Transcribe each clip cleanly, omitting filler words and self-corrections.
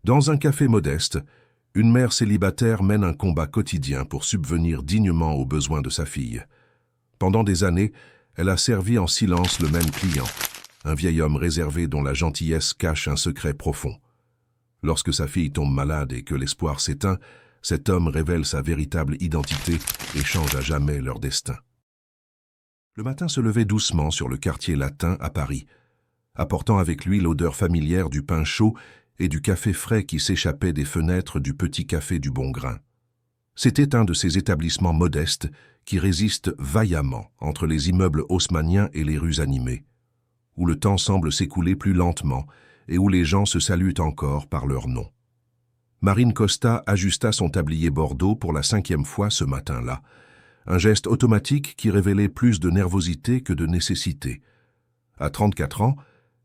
Dans un café modeste, une mère célibataire mène un combat quotidien pour subvenir dignement aux besoins de sa fille. Pendant des années, elle a servi en silence le même client, un vieil homme réservé dont la gentillesse cache un secret profond. Lorsque sa fille tombe malade et que l'espoir s'éteint, cet homme révèle sa véritable identité et change à jamais leur destin. Le matin se levait doucement sur le quartier latin à Paris, apportant avec lui l'odeur familière du pain chaud et du café frais qui s'échappait des fenêtres du petit café du Bon Grain. C'était un de ces établissements modestes qui résistent vaillamment entre les immeubles haussmanniens et les rues animées, où le temps semble s'écouler plus lentement et où les gens se saluent encore par leur nom. Marine Costa ajusta son tablier bordeaux pour la 5e fois ce matin-là, un geste automatique qui révélait plus de nervosité que de nécessité. À 34 ans,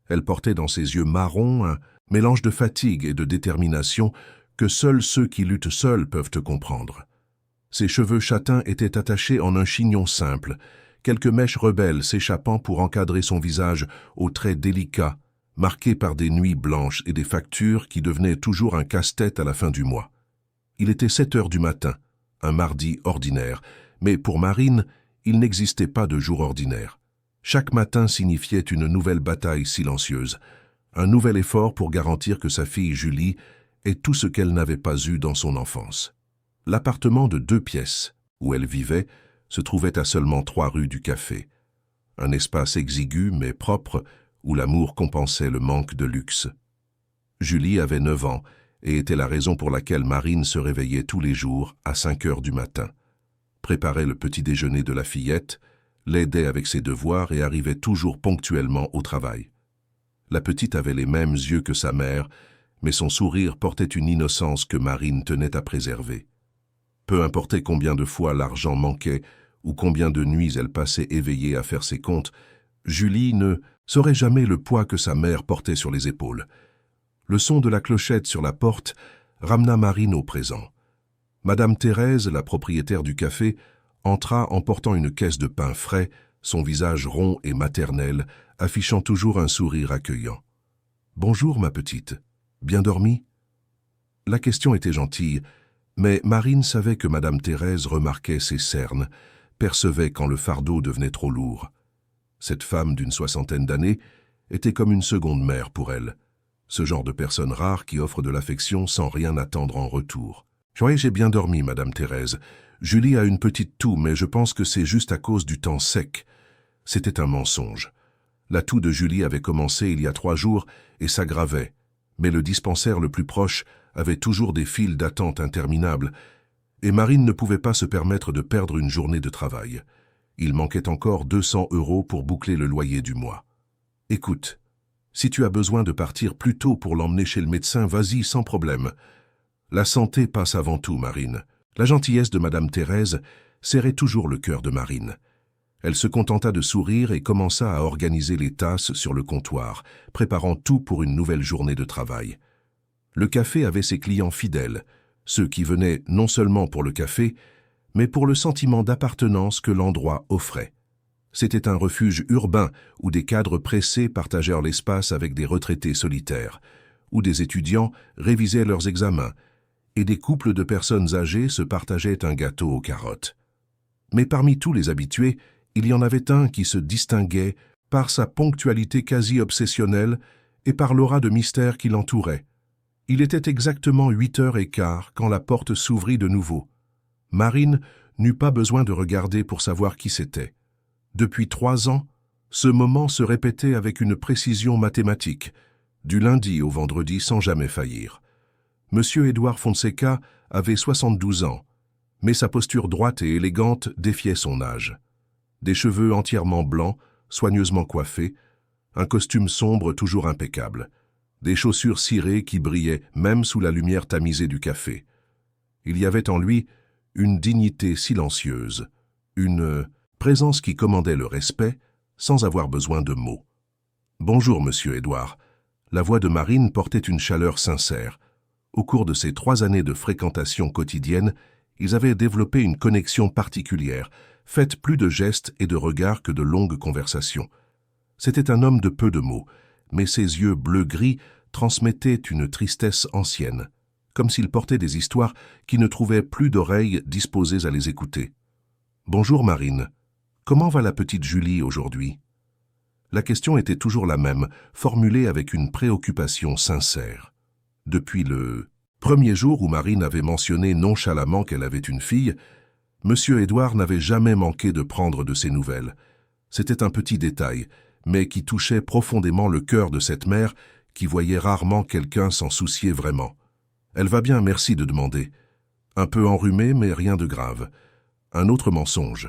elle portait dans ses yeux marrons un mélange de fatigue et de détermination que seuls ceux qui luttent seuls peuvent comprendre. Ses cheveux châtains étaient attachés en un chignon simple, quelques mèches rebelles s'échappant pour encadrer son visage aux traits délicats, marqués par des nuits blanches et des factures qui devenaient toujours un casse-tête à la fin du mois. Il était 7 heures du matin, un mardi ordinaire, mais pour Marine, il n'existait pas de jour ordinaire. Chaque matin signifiait une nouvelle bataille silencieuse, un nouvel effort pour garantir que sa fille Julie ait tout ce qu'elle n'avait pas eu dans son enfance. L'appartement de 2 pièces, où elle vivait, se trouvait à seulement 3 rues du café. Un espace exigu mais propre, où l'amour compensait le manque de luxe. Julie avait 9 ans et était la raison pour laquelle Marine se réveillait tous les jours à 5 heures du matin, préparait le petit déjeuner de la fillette, l'aidait avec ses devoirs et arrivait toujours ponctuellement au travail. La petite avait les mêmes yeux que sa mère, mais son sourire portait une innocence que Marine tenait à préserver. Peu importait combien de fois l'argent manquait ou combien de nuits elle passait éveillée à faire ses comptes, Julie ne saurait jamais le poids que sa mère portait sur les épaules. Le son de la clochette sur la porte ramena Marine au présent. Madame Thérèse, la propriétaire du café, entra en portant une caisse de pain frais, son visage rond et maternel, affichant toujours un sourire accueillant. « Bonjour, ma petite. Bien dormie ?» La question était gentille, mais Marine savait que Madame Thérèse remarquait ses cernes, percevait quand le fardeau devenait trop lourd. Cette femme d'une 60aine d'années était comme une seconde mère pour elle, ce genre de personne rare qui offre de l'affection sans rien attendre en retour. « Oui, j'ai bien dormi, Madame Thérèse. Julie a une petite toux, mais je pense que c'est juste à cause du temps sec. » C'était un mensonge. La toux de Julie avait commencé il y a 3 jours et s'aggravait, mais le dispensaire le plus proche avait toujours des files d'attente interminables, et Marine ne pouvait pas se permettre de perdre une journée de travail. Il manquait encore 200 € pour boucler le loyer du mois. « Écoute, si tu as besoin de partir plus tôt pour l'emmener chez le médecin, vas-y sans problème. La santé passe avant tout, Marine. » La gentillesse de Madame Thérèse serrait toujours le cœur de Marine. Elle se contenta de sourire et commença à organiser les tasses sur le comptoir, préparant tout pour une nouvelle journée de travail. Le café avait ses clients fidèles, ceux qui venaient non seulement pour le café, mais pour le sentiment d'appartenance que l'endroit offrait. C'était un refuge urbain où des cadres pressés partagèrent l'espace avec des retraités solitaires, où des étudiants révisaient leurs examens, et des couples de personnes âgées se partageaient un gâteau aux carottes. Mais parmi tous les habitués, il y en avait un qui se distinguait par sa ponctualité quasi obsessionnelle et par l'aura de mystère qui l'entourait. Il était exactement 8h15 quand la porte s'ouvrit de nouveau. Marine n'eut pas besoin de regarder pour savoir qui c'était. Depuis 3 ans, ce moment se répétait avec une précision mathématique, du lundi au vendredi sans jamais faillir. Monsieur Édouard Fonseca avait 72 ans, mais sa posture droite et élégante défiait son âge. Des cheveux entièrement blancs, soigneusement coiffés, un costume sombre toujours impeccable, des chaussures cirées qui brillaient même sous la lumière tamisée du café. Il y avait en lui une dignité silencieuse, une présence qui commandait le respect sans avoir besoin de mots. « Bonjour, monsieur Édouard. » La voix de Marine portait une chaleur sincère. Au cours de ces 3 années de fréquentation quotidienne, ils avaient développé une connexion particulière, faite plus de gestes et de regards que de longues conversations. C'était un homme de peu de mots, mais ses yeux bleu-gris transmettait une tristesse ancienne, comme s'il portait des histoires qui ne trouvaient plus d'oreilles disposées à les écouter. « Bonjour Marine, comment va la petite Julie aujourd'hui ?» La question était toujours la même, formulée avec une préoccupation sincère. Depuis le premier jour où Marine avait mentionné nonchalamment qu'elle avait une fille, Monsieur Édouard n'avait jamais manqué de prendre de ses nouvelles. C'était un petit détail, mais qui touchait profondément le cœur de cette mère qui voyait rarement quelqu'un s'en soucier vraiment. « Elle va bien, merci de demander. Un peu enrhumée, mais rien de grave. » Un autre mensonge.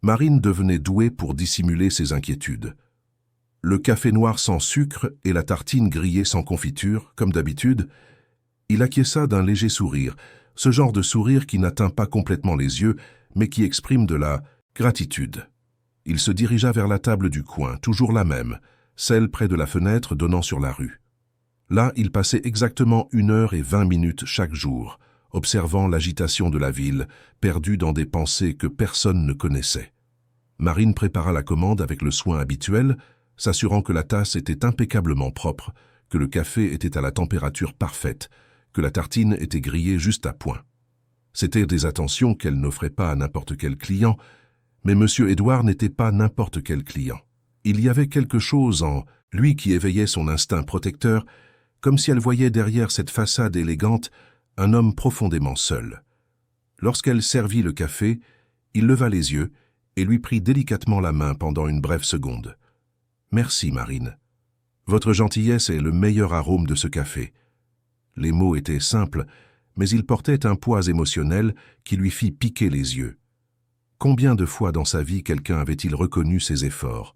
Marine devenait douée pour dissimuler ses inquiétudes. Le café noir sans sucre et la tartine grillée sans confiture, comme d'habitude, il acquiesça d'un léger sourire, ce genre de sourire qui n'atteint pas complètement les yeux, mais qui exprime de la gratitude. Il se dirigea vers la table du coin, toujours la même, celle près de la fenêtre donnant sur la rue. Là, il passait exactement 1h20 chaque jour, observant l'agitation de la ville, perdu dans des pensées que personne ne connaissait. Marine prépara la commande avec le soin habituel, s'assurant que la tasse était impeccablement propre, que le café était à la température parfaite, que la tartine était grillée juste à point. C'étaient des attentions qu'elle n'offrait pas à n'importe quel client, mais M. Édouard n'était pas n'importe quel client. Il y avait quelque chose en lui qui éveillait son instinct protecteur, comme si elle voyait derrière cette façade élégante un homme profondément seul. Lorsqu'elle servit le café, il leva les yeux et lui prit délicatement la main pendant une brève seconde. « Merci, Marine. Votre gentillesse est le meilleur arôme de ce café. » Les mots étaient simples, mais ils portaient un poids émotionnel qui lui fit piquer les yeux. Combien de fois dans sa vie quelqu'un avait-il reconnu ses efforts?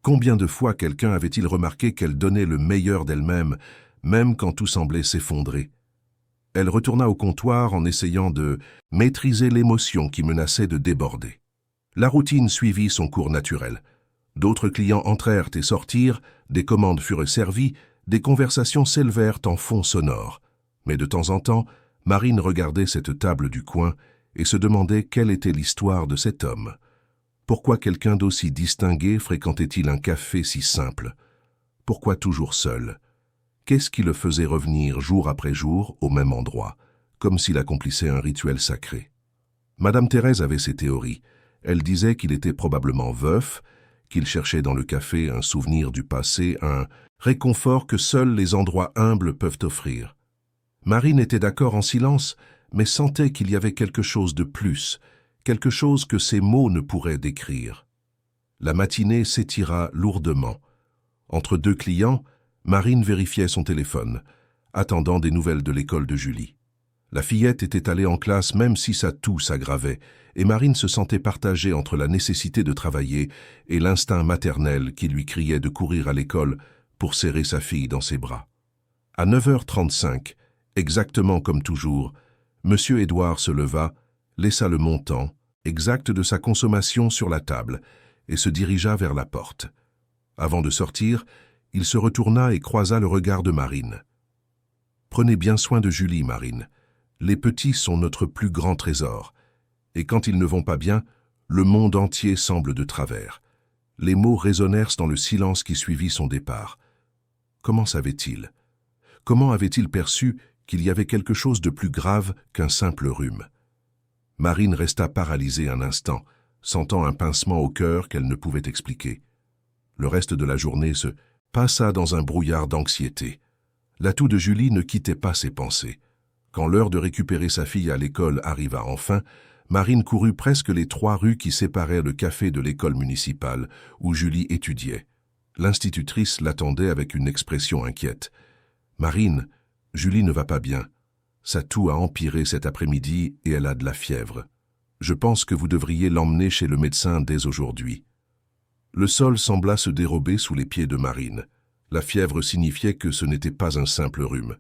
Combien de fois quelqu'un avait-il remarqué qu'elle donnait le meilleur d'elle-même, même quand tout semblait s'effondrer? Elle retourna au comptoir en essayant de maîtriser l'émotion qui menaçait de déborder. La routine suivit son cours naturel. D'autres clients entrèrent et sortirent, des commandes furent servies, des conversations s'élevèrent en fond sonore. Mais de temps en temps, Marine regardait cette table du coin et se demandait quelle était l'histoire de cet homme. Pourquoi quelqu'un d'aussi distingué fréquentait-il un café si simple? Pourquoi toujours seul? Qu'est-ce qui le faisait revenir jour après jour au même endroit, comme s'il accomplissait un rituel sacré? Madame Thérèse avait ses théories. Elle disait qu'il était probablement veuf, qu'il cherchait dans le café un souvenir du passé, un réconfort que seuls les endroits humbles peuvent offrir. Marine était d'accord en silence, mais sentait qu'il y avait quelque chose de plus, quelque chose que ses mots ne pourraient décrire. La matinée s'étira lourdement. Entre deux clients, Marine vérifiait son téléphone, attendant des nouvelles de l'école de Julie. La fillette était allée en classe même si sa toux s'aggravait, et Marine se sentait partagée entre la nécessité de travailler et l'instinct maternel qui lui criait de courir à l'école pour serrer sa fille dans ses bras. À 9h35, exactement comme toujours, M. Édouard se leva, laissa le montant, exact de sa consommation sur la table, et se dirigea vers la porte. Avant de sortir, il se retourna et croisa le regard de Marine. « Prenez bien soin de Julie, Marine. Les petits sont notre plus grand trésor. Et quand ils ne vont pas bien, le monde entier semble de travers. » Les mots résonnèrent dans le silence qui suivit son départ. Comment savait-il? Comment avait-il perçu qu'il y avait quelque chose de plus grave qu'un simple rhume? Marine resta paralysée un instant, sentant un pincement au cœur qu'elle ne pouvait expliquer. Le reste de la journée se passa dans un brouillard d'anxiété. La toux de Julie ne quittait pas ses pensées. Quand l'heure de récupérer sa fille à l'école arriva enfin, Marine courut presque les 3 rues qui séparaient le café de l'école municipale, où Julie étudiait. L'institutrice l'attendait avec une expression inquiète. « Marine, Julie ne va pas bien. Sa toux a empiré cet après-midi et elle a de la fièvre. Je pense que vous devriez l'emmener chez le médecin dès aujourd'hui. » Le sol sembla se dérober sous les pieds de Marine. La fièvre signifiait que ce n'était pas un simple rhume.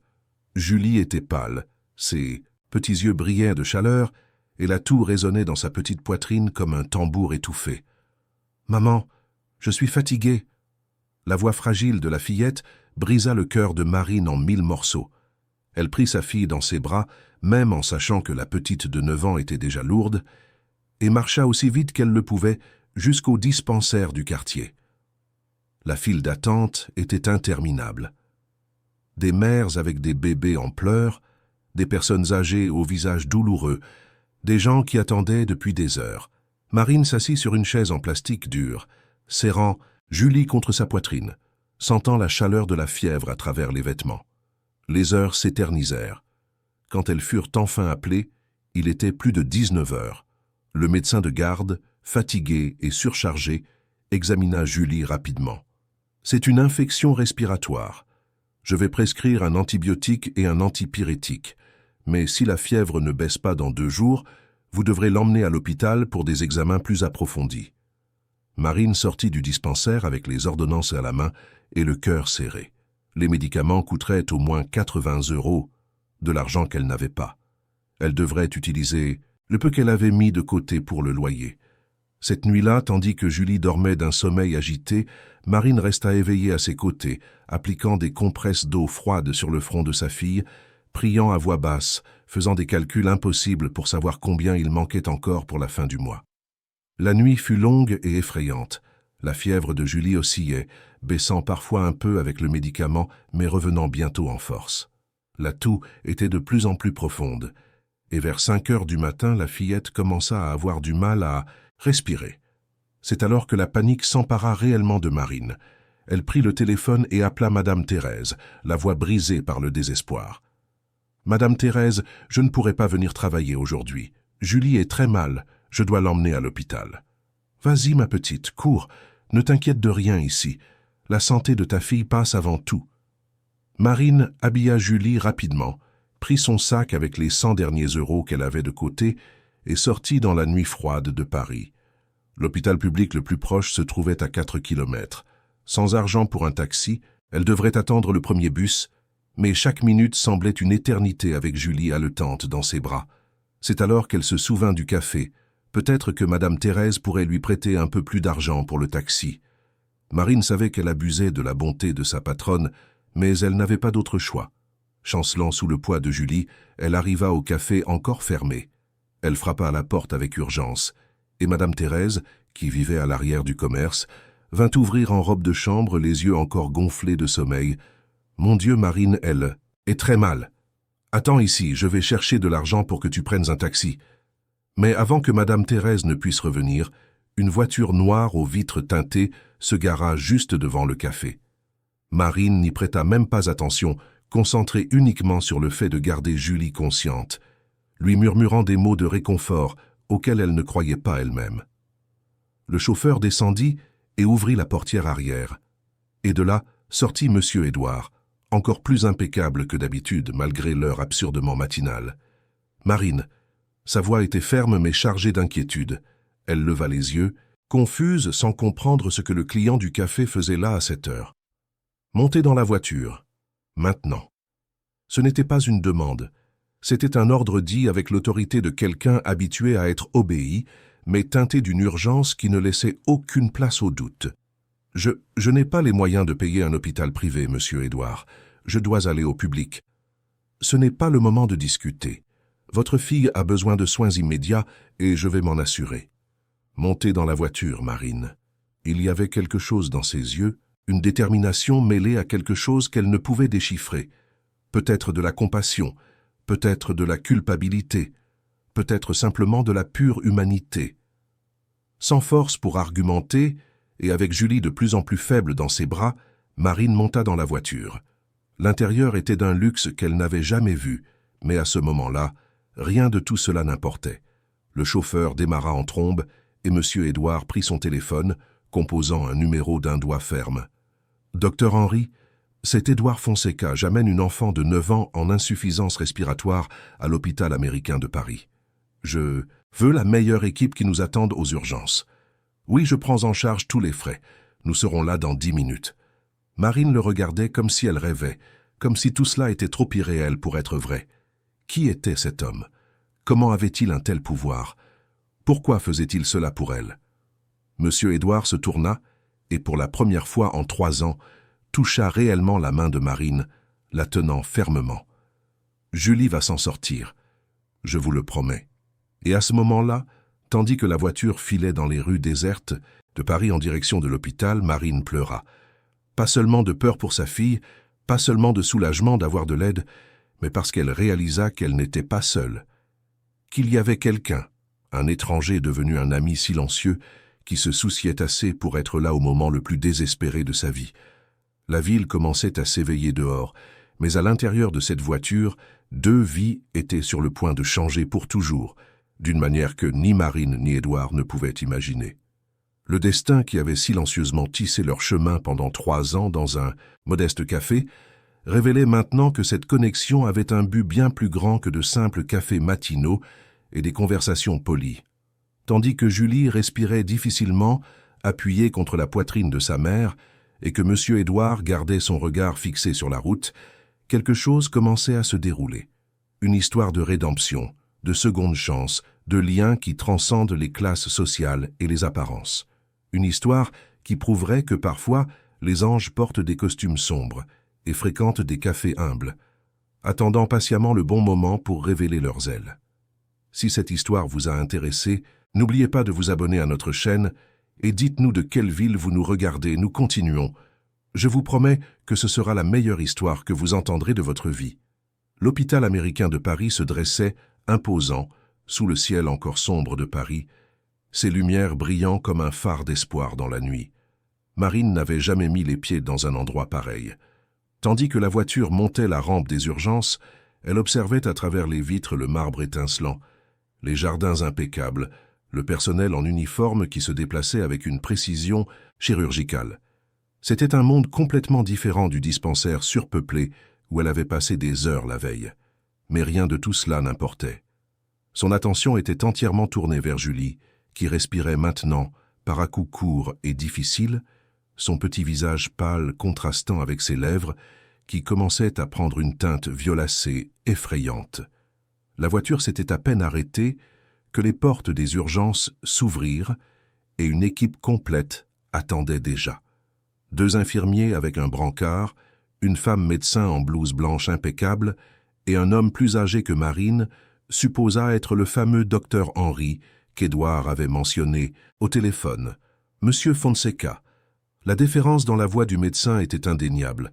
Julie était pâle, ses petits yeux brillaient de chaleur, et la toux résonnait dans sa petite poitrine comme un tambour étouffé. « Maman, je suis fatiguée. » La voix fragile de la fillette brisa le cœur de Marine en 1000 morceaux. Elle prit sa fille dans ses bras, même en sachant que la petite de 9 ans était déjà lourde, et marcha aussi vite qu'elle le pouvait jusqu'au dispensaire du quartier. La file d'attente était interminable. des mères avec des bébés en pleurs, des personnes âgées au visage douloureux, des gens qui attendaient depuis des heures. Marine s'assit sur une chaise en plastique dur, serrant Julie contre sa poitrine, sentant la chaleur de la fièvre à travers les vêtements. Les heures s'éternisèrent. Quand elles furent enfin appelées, il était plus de 19 heures. Le médecin de garde, fatigué et surchargé, examina Julie rapidement. « C'est une infection respiratoire. Je vais prescrire un antibiotique et un antipyrétique. Mais si la fièvre ne baisse pas dans 2 jours, vous devrez l'emmener à l'hôpital pour des examens plus approfondis. » Marine sortit du dispensaire avec les ordonnances à la main et le cœur serré. Les médicaments coûteraient au moins 80 €, de l'argent qu'elle n'avait pas. Elle devrait utiliser le peu qu'elle avait mis de côté pour le loyer. Cette nuit-là, tandis que Julie dormait d'un sommeil agité, Marine resta éveillée à ses côtés, appliquant des compresses d'eau froide sur le front de sa fille, priant à voix basse, faisant des calculs impossibles pour savoir combien il manquait encore pour la fin du mois. La nuit fut longue et effrayante. La fièvre de Julie oscillait, baissant parfois un peu avec le médicament, mais revenant bientôt en force. La toux était de plus en plus profonde, et vers 5 heures du matin, la fillette commença à avoir du mal à respirer. C'est alors que la panique s'empara réellement de Marine. Elle prit le téléphone et appela Madame Thérèse, la voix brisée par le désespoir. « Madame Thérèse, je ne pourrai pas venir travailler aujourd'hui. Julie est très mal, je dois l'emmener à l'hôpital. »« Vas-y, ma petite, cours, ne t'inquiète de rien ici. La santé de ta fille passe avant tout. » Marine habilla Julie rapidement, prit son sac avec les 100 derniers euros qu'elle avait de côté et sortit dans la nuit froide de Paris. L'hôpital public le plus proche se trouvait à 4 kilomètres. Sans argent pour un taxi, elle devrait attendre le premier bus, mais chaque minute semblait une éternité avec Julie haletante dans ses bras. C'est alors qu'elle se souvint du café. Peut-être que Madame Thérèse pourrait lui prêter un peu plus d'argent pour le taxi. Marine savait qu'elle abusait de la bonté de sa patronne, mais elle n'avait pas d'autre choix. Chancelant sous le poids de Julie, elle arriva au café encore fermé. Elle frappa à la porte avec urgence, et Madame Thérèse, qui vivait à l'arrière du commerce, vint ouvrir en robe de chambre, les yeux encore gonflés de sommeil. « Mon Dieu, Marine, elle est très mal. Attends ici, je vais chercher de l'argent pour que tu prennes un taxi. » Mais avant que Madame Thérèse ne puisse revenir, une voiture noire aux vitres teintées se gara juste devant le café. Marine n'y prêta même pas attention, concentrée uniquement sur le fait de garder Julie consciente, lui murmurant des mots de réconfort auxquels elle ne croyait pas elle-même. Le chauffeur descendit et ouvrit la portière arrière. Et de là sortit Monsieur Édouard, encore plus impeccable que d'habitude malgré l'heure absurdement matinale. Marine, sa voix était ferme mais chargée d'inquiétude. Elle leva les yeux, confuse sans comprendre ce que le client du café faisait là à cette heure. Montez dans la voiture. Maintenant. Ce n'était pas une demande. C'était un ordre dit avec l'autorité de quelqu'un habitué à être obéi, mais teinté d'une urgence qui ne laissait aucune place au doute. « Je n'ai pas les moyens de payer un hôpital privé, Monsieur Édouard. Je dois aller au public. »« Ce n'est pas le moment de discuter. Votre fille a besoin de soins immédiats et je vais m'en assurer. » Montez dans la voiture, Marine. Il y avait quelque chose dans ses yeux, une détermination mêlée à quelque chose qu'elle ne pouvait déchiffrer. Peut-être de la compassion, peut-être de la culpabilité, peut-être simplement de la pure humanité. Sans force pour argumenter, et avec Julie de plus en plus faible dans ses bras, Marine monta dans la voiture. L'intérieur était d'un luxe qu'elle n'avait jamais vu, mais à ce moment-là, rien de tout cela n'importait. Le chauffeur démarra en trombe, et M. Édouard prit son téléphone, composant un numéro d'un doigt ferme. « Docteur Henry, c'est Édouard Fonseca, j'amène une enfant de 9 ans en insuffisance respiratoire à l'hôpital américain de Paris. Je veux la meilleure équipe qui nous attende aux urgences. Oui, je prends en charge tous les frais. Nous serons là dans 10 minutes. » Marine le regardait comme si elle rêvait, comme si tout cela était trop irréel pour être vrai. Qui était cet homme? Comment avait-il un tel pouvoir? Pourquoi faisait-il cela pour elle? Monsieur Édouard se tourna et, pour la première fois en 3 ans, toucha réellement la main de Marine, la tenant fermement. « Julie va s'en sortir, je vous le promets. » Et à ce moment-là, tandis que la voiture filait dans les rues désertes de Paris en direction de l'hôpital, Marine pleura. Pas seulement de peur pour sa fille, Pas seulement de soulagement d'avoir de l'aide, mais parce qu'elle réalisa qu'elle n'était pas seule, qu'il y avait quelqu'un, un étranger devenu un ami silencieux, qui se souciait assez pour être là au moment le plus désespéré de sa vie. La ville commençait à s'éveiller dehors, mais à l'intérieur de cette voiture, 2 vies étaient sur le point de changer pour toujours, d'une manière que ni Marine ni Édouard ne pouvaient imaginer. Le destin qui avait silencieusement tissé leur chemin pendant 3 ans dans un modeste café révélait maintenant que cette connexion avait un but bien plus grand que de simples cafés matinaux et des conversations polies. Tandis que Julie respirait difficilement, appuyée contre la poitrine de sa mère, et que M. Édouard gardait son regard fixé sur la route, quelque chose commençait à se dérouler. Une histoire de rédemption, de seconde chance, de liens qui transcendent les classes sociales et les apparences. Une histoire qui prouverait que parfois, les anges portent des costumes sombres et fréquentent des cafés humbles, attendant patiemment le bon moment pour révéler leurs ailes. Si cette histoire vous a intéressé, n'oubliez pas de vous abonner à notre chaîne et dites-nous de quelle ville vous nous regardez, nous continuons. Je vous promets que ce sera la meilleure histoire que vous entendrez de votre vie. L'hôpital américain de Paris se dressait, imposant, sous le ciel encore sombre de Paris, ses lumières brillant comme un phare d'espoir dans la nuit. Marine n'avait jamais mis les pieds dans un endroit pareil. Tandis que la voiture montait la rampe des urgences, elle observait à travers les vitres le marbre étincelant, les jardins impeccables, le personnel en uniforme qui se déplaçait avec une précision chirurgicale. C'était un monde complètement différent du dispensaire surpeuplé où elle avait passé des heures la veille. Mais rien de tout cela n'importait. Son attention était entièrement tournée vers Julie, qui respirait maintenant, par à coups courts et difficiles, son petit visage pâle contrastant avec ses lèvres, qui commençaient à prendre une teinte violacée, effrayante. La voiture s'était à peine arrêtée que les portes des urgences s'ouvrirent et une équipe complète attendait déjà. 2 infirmiers avec un brancard, une femme médecin en blouse blanche impeccable et un homme plus âgé que Marine supposa être le fameux docteur Henry qu'Édouard avait mentionné au téléphone, Monsieur Fonseca. La déférence dans la voix du médecin était indéniable.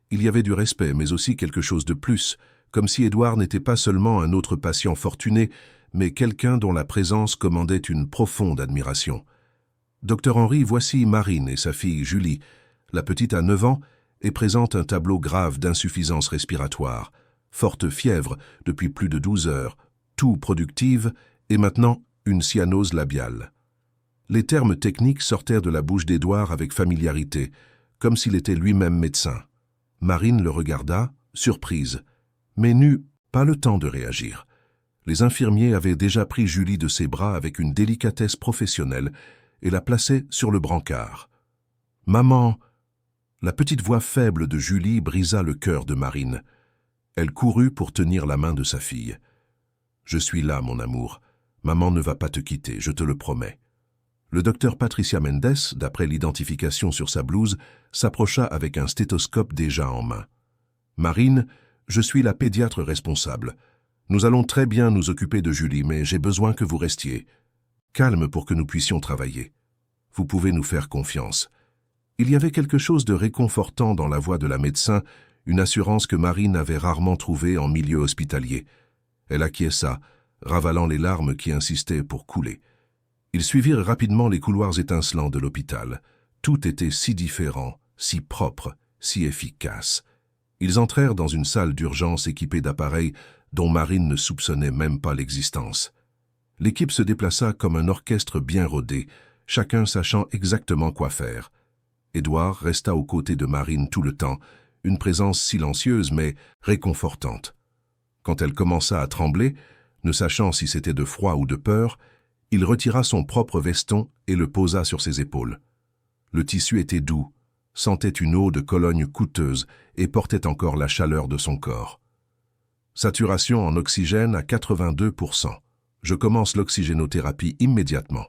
Il y avait du respect, mais aussi quelque chose de plus, comme si Édouard n'était pas seulement un autre patient fortuné, mais quelqu'un dont la présence commandait une profonde admiration. Docteur Henry, voici Marine et sa fille Julie. La petite a 9 ans et présente un tableau grave d'insuffisance respiratoire, forte fièvre depuis plus de 12 heures, toux productive et maintenant une cyanose labiale. Les termes techniques sortèrent de la bouche d'Édouard avec familiarité, comme s'il était lui-même médecin. Marine le regarda, surprise, mais n'eut pas le temps de réagir. Les infirmiers avaient déjà pris Julie de ses bras avec une délicatesse professionnelle et la plaçaient sur le brancard. « Maman !» La petite voix faible de Julie brisa le cœur de Marine. Elle courut pour tenir la main de sa fille. « Je suis là, mon amour. Maman ne va pas te quitter, je te le promets. » Le docteur Patricia Mendes, d'après l'identification sur sa blouse, s'approcha avec un stéthoscope déjà en main. « Marine, je suis la pédiatre responsable. Nous allons très bien nous occuper de Julie, mais j'ai besoin que vous restiez. Calme pour que nous puissions travailler. Vous pouvez nous faire confiance. » Il y avait quelque chose de réconfortant dans la voix de la médecin, une assurance que Marine avait rarement trouvée en milieu hospitalier. Elle acquiesça, ravalant les larmes qui insistaient pour couler. Ils suivirent rapidement les couloirs étincelants de l'hôpital. Tout était si différent, si propre, si efficace. Ils entrèrent dans une salle d'urgence équipée d'appareils dont Marine ne soupçonnait même pas l'existence. L'équipe se déplaça comme un orchestre bien rodé, chacun sachant exactement quoi faire. Édouard resta aux côtés de Marine tout le temps, une présence silencieuse mais réconfortante. Quand elle commença à trembler, ne sachant si c'était de froid ou de peur, il retira son propre veston et le posa sur ses épaules. Le tissu était doux, sentait une eau de Cologne coûteuse et portait encore la chaleur de son corps. Saturation en oxygène à 82%. Je commence l'oxygénothérapie immédiatement.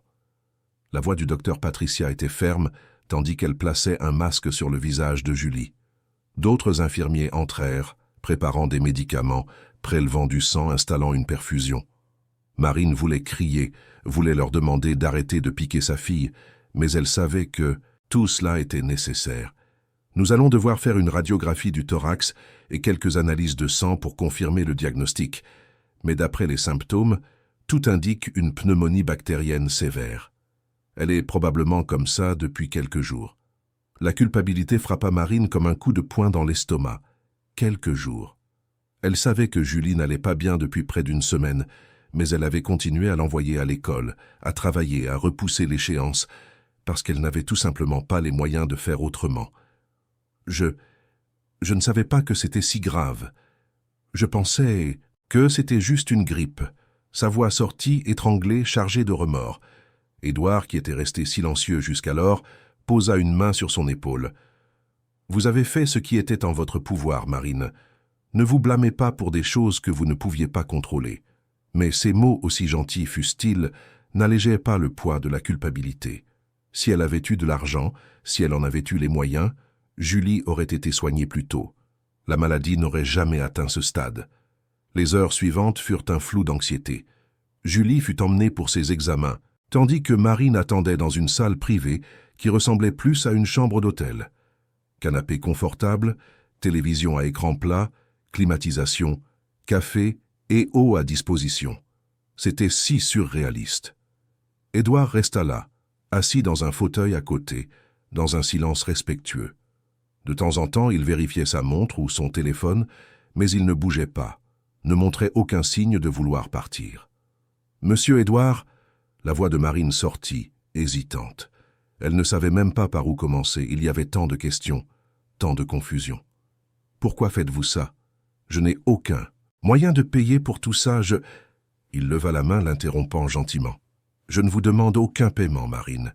La voix du docteur Patricia était ferme, tandis qu'elle plaçait un masque sur le visage de Julie. D'autres infirmiers entrèrent, préparant des médicaments, prélevant du sang, installant une perfusion. Marine voulait crier, voulait leur demander d'arrêter de piquer sa fille, mais elle savait que tout cela était nécessaire. Nous allons devoir faire une radiographie du thorax et quelques analyses de sang pour confirmer le diagnostic. Mais d'après les symptômes, tout indique une pneumonie bactérienne sévère. Elle est probablement comme ça depuis quelques jours. La culpabilité frappa Marine comme un coup de poing dans l'estomac. Quelques jours. Elle savait que Julie n'allait pas bien depuis près d'une semaine, mais elle avait continué à l'envoyer à l'école, à travailler, à repousser l'échéance, parce qu'elle n'avait tout simplement pas les moyens de faire autrement. Je ne savais pas que c'était si grave. Je pensais que c'était juste une grippe. Sa voix sortit, étranglée, chargée de remords. Édouard, qui était resté silencieux jusqu'alors, posa une main sur son épaule. « Vous avez fait ce qui était en votre pouvoir, Marine. Ne vous blâmez pas pour des choses que vous ne pouviez pas contrôler. » Mais ces mots, aussi gentils fussent-ils, n'allégeaient pas le poids de la culpabilité. Si elle avait eu de l'argent, si elle en avait eu les moyens, Julie aurait été soignée plus tôt. La maladie n'aurait jamais atteint ce stade. Les heures suivantes furent un flou d'anxiété. Julie fut emmenée pour ses examens, tandis que Marine attendait dans une salle privée qui ressemblait plus à une chambre d'hôtel. Canapé confortable, télévision à écran plat, climatisation, café et eau à disposition. C'était si surréaliste. Édouard resta là, assis dans un fauteuil à côté, dans un silence respectueux. De temps en temps, il vérifiait sa montre ou son téléphone, mais il ne bougeait pas, ne montrait aucun signe de vouloir partir. « Monsieur Édouard » La voix de Marine sortit, hésitante. Elle ne savait même pas par où commencer, il y avait tant de questions, tant de confusion. « Pourquoi faites-vous ça? Je n'ai aucun moyen de payer pour tout ça, Il leva la main, l'interrompant gentiment. « Je ne vous demande aucun paiement, Marine.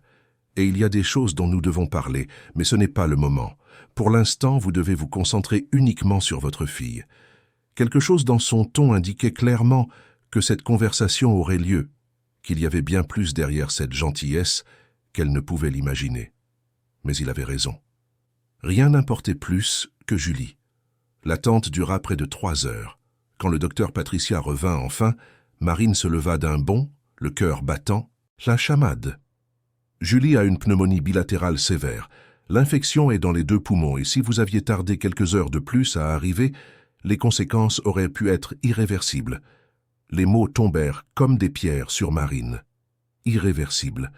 Et il y a des choses dont nous devons parler, mais ce n'est pas le moment. Pour l'instant, vous devez vous concentrer uniquement sur votre fille. » Quelque chose dans son ton indiquait clairement que cette conversation aurait lieu, qu'il y avait bien plus derrière cette gentillesse qu'elle ne pouvait l'imaginer. Mais il avait raison. Rien n'importait plus que Julie. L'attente dura près de 3 heures. Quand le docteur Patricia revint enfin, Marine se leva d'un bond, le cœur battant, la chamade. Julie a une pneumonie bilatérale sévère. L'infection est dans les 2 poumons et si vous aviez tardé quelques heures de plus à arriver, les conséquences auraient pu être irréversibles. Les mots tombèrent comme des pierres sur Marine. Irréversible.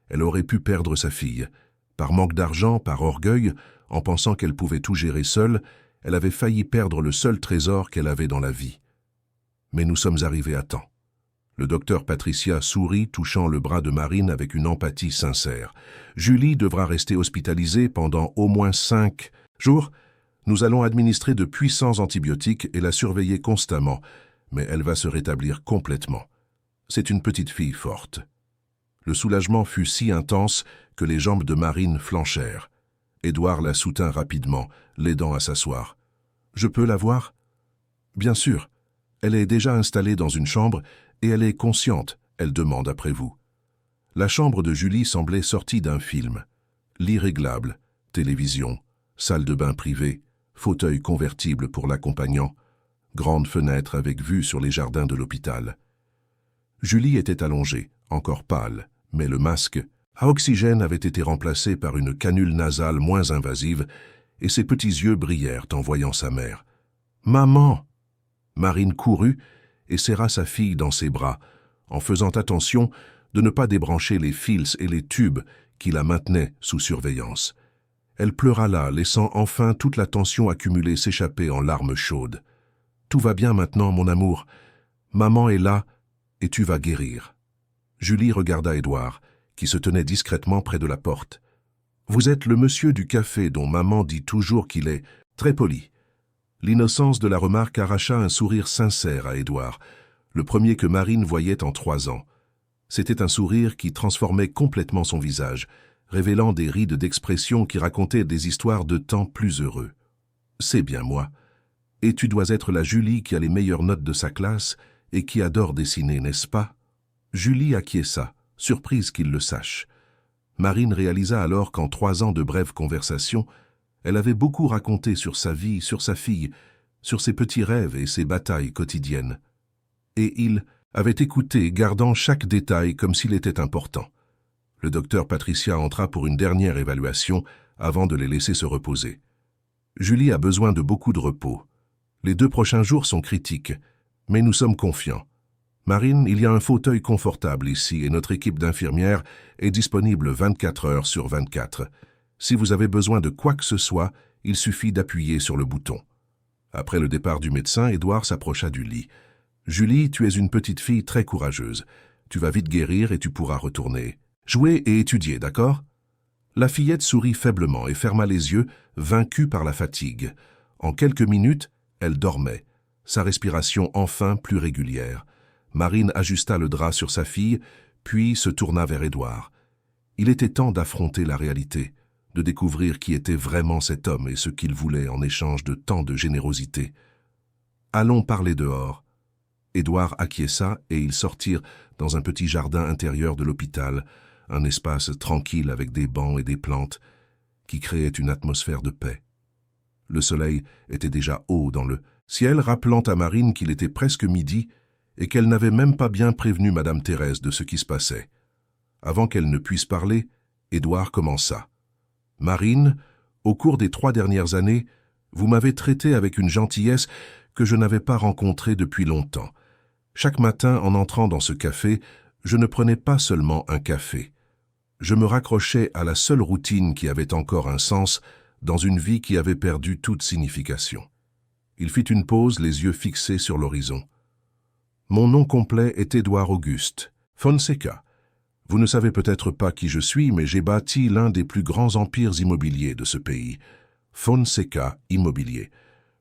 Elle aurait pu perdre sa fille. Par manque d'argent, par orgueil, en pensant qu'elle pouvait tout gérer seule, elle avait failli perdre le seul trésor qu'elle avait dans la vie. Mais nous sommes arrivés à temps. Le docteur Patricia sourit, touchant le bras de Marine avec une empathie sincère. Julie devra rester hospitalisée pendant au moins 5 jours. Nous allons administrer de puissants antibiotiques et la surveiller constamment, mais elle va se rétablir complètement. C'est une petite fille forte. Le soulagement fut si intense que les jambes de Marine flanchèrent. Édouard la soutint rapidement, l'aidant à s'asseoir. « Je peux la voir ?»« Bien sûr. Elle est déjà installée dans une chambre et elle est consciente, elle demande après vous. » La chambre de Julie semblait sortie d'un film. Lit réglable, télévision, salle de bain privée, fauteuil convertible pour l'accompagnant, grande fenêtre avec vue sur les jardins de l'hôpital. Julie était allongée, encore pâle, mais le masque à oxygène avait été remplacé par une canule nasale moins invasive et ses petits yeux brillèrent en voyant sa mère. « Maman !» Marine courut et serra sa fille dans ses bras, en faisant attention de ne pas débrancher les fils et les tubes qui la maintenaient sous surveillance. Elle pleura là, laissant enfin toute la tension accumulée s'échapper en larmes chaudes. « Tout va bien maintenant, mon amour. Maman est là et tu vas guérir. » Julie regarda Édouard, qui se tenait discrètement près de la porte. « Vous êtes le monsieur du café dont maman dit toujours qu'il est très poli. » L'innocence de la remarque arracha un sourire sincère à Édouard, le premier que Marine voyait en 3 ans. C'était un sourire qui transformait complètement son visage, révélant des rides d'expression qui racontaient des histoires de temps plus heureux. « C'est bien moi. Et tu dois être la Julie qui a les meilleures notes de sa classe et qui adore dessiner, n'est-ce pas ?» Julie acquiesça, surprise qu'il le sache. Marine réalisa alors qu'en 3 ans de brèves conversations, elle avait beaucoup raconté sur sa vie, sur sa fille, sur ses petits rêves et ses batailles quotidiennes. Et il avait écouté, gardant chaque détail comme s'il était important. Le docteur Patricia entra pour une dernière évaluation avant de les laisser se reposer. Julie a besoin de beaucoup de repos. Les 2 prochains jours sont critiques, mais nous sommes confiants. Marine, il y a un fauteuil confortable ici et notre équipe d'infirmières est disponible 24 heures sur 24. Si vous avez besoin de quoi que ce soit, il suffit d'appuyer sur le bouton. Après le départ du médecin, Édouard s'approcha du lit. « Julie, tu es une petite fille très courageuse. Tu vas vite guérir et tu pourras retourner. Jouer et étudier, d'accord ?» La fillette sourit faiblement et ferma les yeux, vaincue par la fatigue. En quelques minutes, elle dormait, sa respiration enfin plus régulière. Marine ajusta le drap sur sa fille, puis se tourna vers Édouard. Il était temps d'affronter la réalité, de découvrir qui était vraiment cet homme et ce qu'il voulait en échange de tant de générosité. « Allons parler dehors. » Édouard acquiesça et ils sortirent dans un petit jardin intérieur de l'hôpital, un espace tranquille avec des bancs et des plantes qui créaient une atmosphère de paix. Le soleil était déjà haut dans le ciel, rappelant à Marine qu'il était presque midi et qu'elle n'avait même pas bien prévenu Madame Thérèse de ce qui se passait. Avant qu'elle ne puisse parler, Édouard commença. « Marine, au cours des 3 dernières années, vous m'avez traité avec une gentillesse que je n'avais pas rencontrée depuis longtemps. Chaque matin, en entrant dans ce café, je ne prenais pas seulement un café. Je me raccrochais à la seule routine qui avait encore un sens dans une vie qui avait perdu toute signification. » Il fit une pause, les yeux fixés sur l'horizon. « Mon nom complet est Édouard Auguste Fonseca. Vous ne savez peut-être pas qui je suis, mais j'ai bâti l'un des plus grands empires immobiliers de ce pays. Fonseca Immobilier.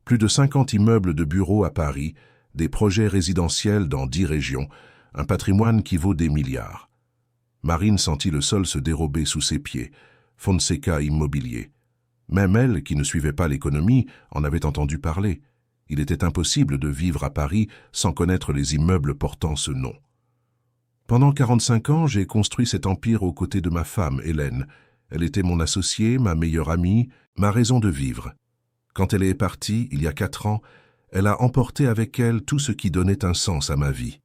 Plus de 50 immeubles de bureaux à Paris, des projets résidentiels dans 10 régions, un patrimoine qui vaut des milliards. » Marine sentit le sol se dérober sous ses pieds. Fonseca Immobilier. Même elle, qui ne suivait pas l'économie, en avait entendu parler. Il était impossible de vivre à Paris sans connaître les immeubles portant ce nom. Pendant 45 ans, j'ai construit cet empire aux côtés de ma femme, Hélène. Elle était mon associée, ma meilleure amie, ma raison de vivre. Quand elle est partie, il y a 4 ans, elle a emporté avec elle tout ce qui donnait un sens à ma vie.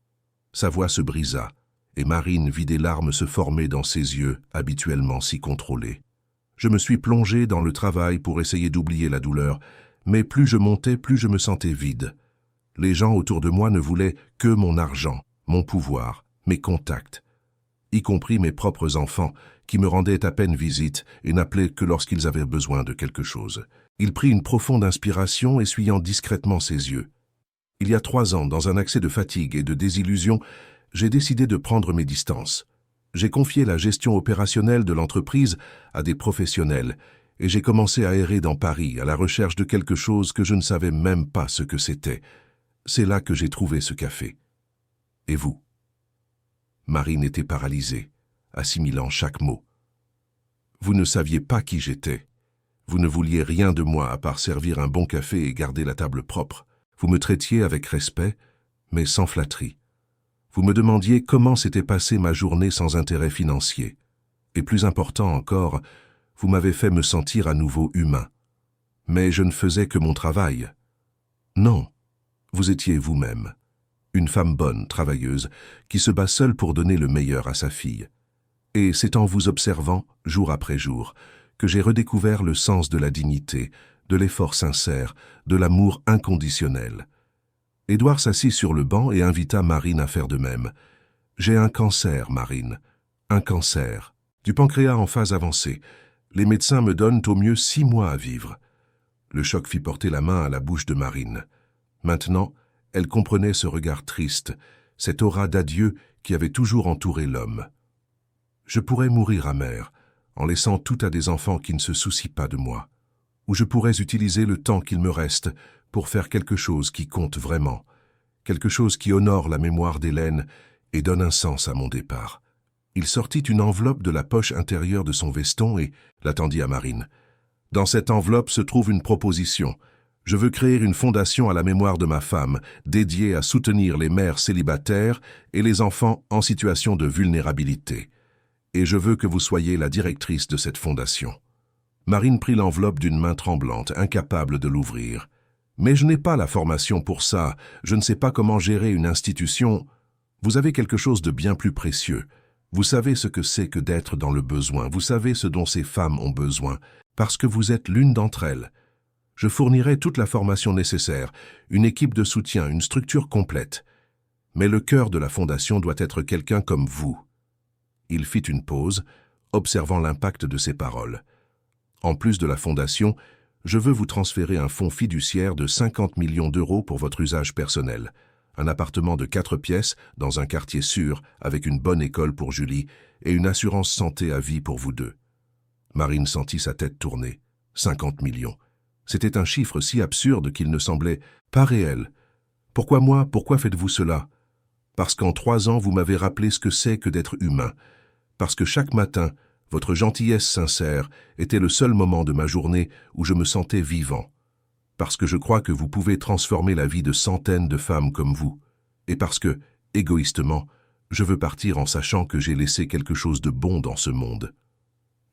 Sa voix se brisa, et Marine vit des larmes se former dans ses yeux, habituellement si contrôlés. Je me suis plongé dans le travail pour essayer d'oublier la douleur, mais plus je montais, plus je me sentais vide. Les gens autour de moi ne voulaient que mon argent, mon pouvoir, mes contacts, y compris mes propres enfants, qui me rendaient à peine visite et n'appelaient que lorsqu'ils avaient besoin de quelque chose. Il prit une profonde inspiration, essuyant discrètement ses yeux. Il y a 3 ans, dans un accès de fatigue et de désillusion, j'ai décidé de prendre mes distances. J'ai confié la gestion opérationnelle de l'entreprise à des professionnels et j'ai commencé à errer dans Paris à la recherche de quelque chose que je ne savais même pas ce que c'était. C'est là que j'ai trouvé ce café. Et vous ? Marine était paralysée, assimilant chaque mot. Vous ne saviez pas qui j'étais. Vous ne vouliez rien de moi à part servir un bon café et garder la table propre. Vous me traitiez avec respect, mais sans flatterie. Vous me demandiez comment s'était passée ma journée sans intérêt financier. Et plus important encore, vous m'avez fait me sentir à nouveau humain. Mais je ne faisais que mon travail. Non, vous étiez vous-même. Une femme bonne, travailleuse, qui se bat seule pour donner le meilleur à sa fille. Et c'est en vous observant, jour après jour, que j'ai redécouvert le sens de la dignité, de l'effort sincère, de l'amour inconditionnel. Édouard s'assit sur le banc et invita Marine à faire de même. « J'ai un cancer, Marine. Un cancer. Du pancréas en phase avancée. Les médecins me donnent au mieux 6 mois à vivre. » Le choc fit porter la main à la bouche de Marine. Maintenant, elle comprenait ce regard triste, cette aura d'adieu qui avait toujours entouré l'homme. « Je pourrais mourir amère, en laissant tout à des enfants qui ne se soucient pas de moi. Ou je pourrais utiliser le temps qu'il me reste pour faire quelque chose qui compte vraiment, quelque chose qui honore la mémoire d'Hélène et donne un sens à mon départ. » Il sortit une enveloppe de la poche intérieure de son veston et la tendit à Marine. « Dans cette enveloppe se trouve une proposition. Je veux créer une fondation à la mémoire de ma femme, dédiée à soutenir les mères célibataires et les enfants en situation de vulnérabilité. Et je veux que vous soyez la directrice de cette fondation. » Marine prit l'enveloppe d'une main tremblante, incapable de l'ouvrir. « Mais je n'ai pas la formation pour ça, je ne sais pas comment gérer une institution. Vous avez quelque chose de bien plus précieux. Vous savez ce que c'est que d'être dans le besoin, vous savez ce dont ces femmes ont besoin, parce que vous êtes l'une d'entre elles. Je fournirai toute la formation nécessaire, une équipe de soutien, une structure complète. Mais le cœur de la fondation doit être quelqu'un comme vous. » Il fit une pause, observant l'impact de ses paroles. « En plus de la fondation, je veux vous transférer un fonds fiduciaire de 50 millions d'euros pour votre usage personnel. Un appartement de 4 pièces dans un quartier sûr, avec une bonne école pour Julie et une assurance santé à vie pour vous deux. » Marine sentit sa tête tourner. 50 millions. C'était un chiffre si absurde qu'il ne semblait pas réel. « Pourquoi moi? Pourquoi faites-vous cela? » « Parce qu'en 3 ans, vous m'avez rappelé ce que c'est que d'être humain. Parce que chaque matin, votre gentillesse sincère était le seul moment de ma journée où je me sentais vivant. Parce que je crois que vous pouvez transformer la vie de centaines de femmes comme vous. Et parce que, égoïstement, je veux partir en sachant que j'ai laissé quelque chose de bon dans ce monde. »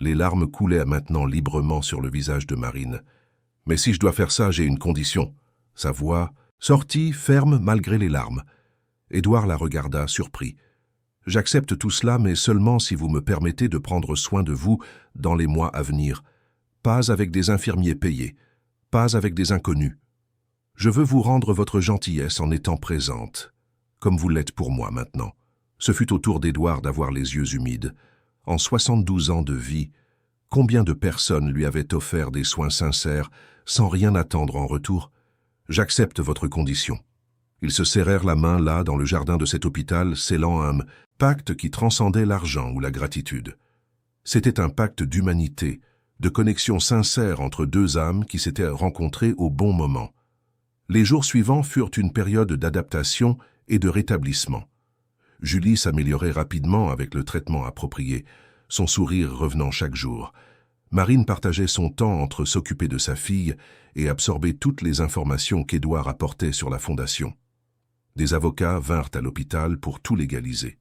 Les larmes coulaient maintenant librement sur le visage de Marine. « Mais si je dois faire ça, j'ai une condition. » Sa voix sortit ferme malgré les larmes. Édouard la regarda, surpris. « J'accepte tout cela, mais seulement si vous me permettez de prendre soin de vous dans les mois à venir. Pas avec des infirmiers payés, pas avec des inconnus. Je veux vous rendre votre gentillesse en étant présente, comme vous l'êtes pour moi maintenant. » Ce fut au tour d'Édouard d'avoir les yeux humides. En 72 ans de vie, combien de personnes lui avaient offert des soins sincères sans rien attendre en retour? « J'accepte votre condition. » Ils se serrèrent la main là, dans le jardin de cet hôpital, scellant un pacte qui transcendait l'argent ou la gratitude. C'était un pacte d'humanité, de connexion sincère entre 2 âmes qui s'étaient rencontrées au bon moment. Les jours suivants furent une période d'adaptation et de rétablissement. Julie s'améliorait rapidement avec le traitement approprié, son sourire revenant chaque jour. Marine partageait son temps entre s'occuper de sa fille et absorber toutes les informations qu'Édouard apportait sur la fondation. Des avocats vinrent à l'hôpital pour tout légaliser.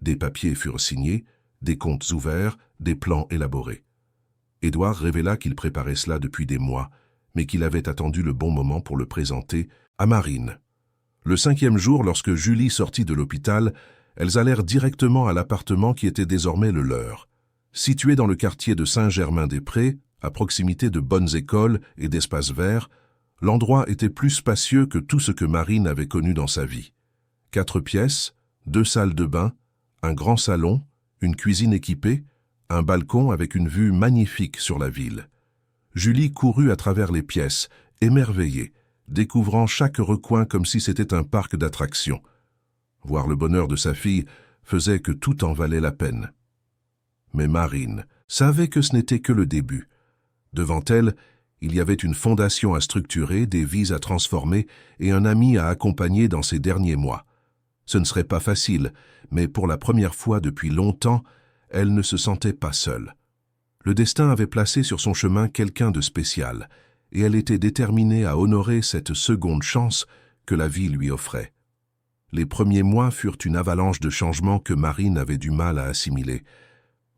Des papiers furent signés, des comptes ouverts, des plans élaborés. Édouard révéla qu'il préparait cela depuis des mois, mais qu'il avait attendu le bon moment pour le présenter à Marine. Le 5e jour, lorsque Julie sortit de l'hôpital, elles allèrent directement à l'appartement qui était désormais le leur. Situé dans le quartier de Saint-Germain-des-Prés, à proximité de bonnes écoles et d'espaces verts, l'endroit était plus spacieux que tout ce que Marine avait connu dans sa vie. 4 pièces, 2 salles de bain, un grand salon, une cuisine équipée, un balcon avec une vue magnifique sur la ville. Julie courut à travers les pièces, émerveillée, découvrant chaque recoin comme si c'était un parc d'attractions. Voir le bonheur de sa fille faisait que tout en valait la peine. Mais Marine savait que ce n'était que le début. Devant elle, il y avait une fondation à structurer, des vies à transformer et un ami à accompagner dans ces derniers mois. Ce ne serait pas facile, mais pour la première fois depuis longtemps, elle ne se sentait pas seule. Le destin avait placé sur son chemin quelqu'un de spécial, et elle était déterminée à honorer cette seconde chance que la vie lui offrait. Les premiers mois furent une avalanche de changements que Marine avait du mal à assimiler.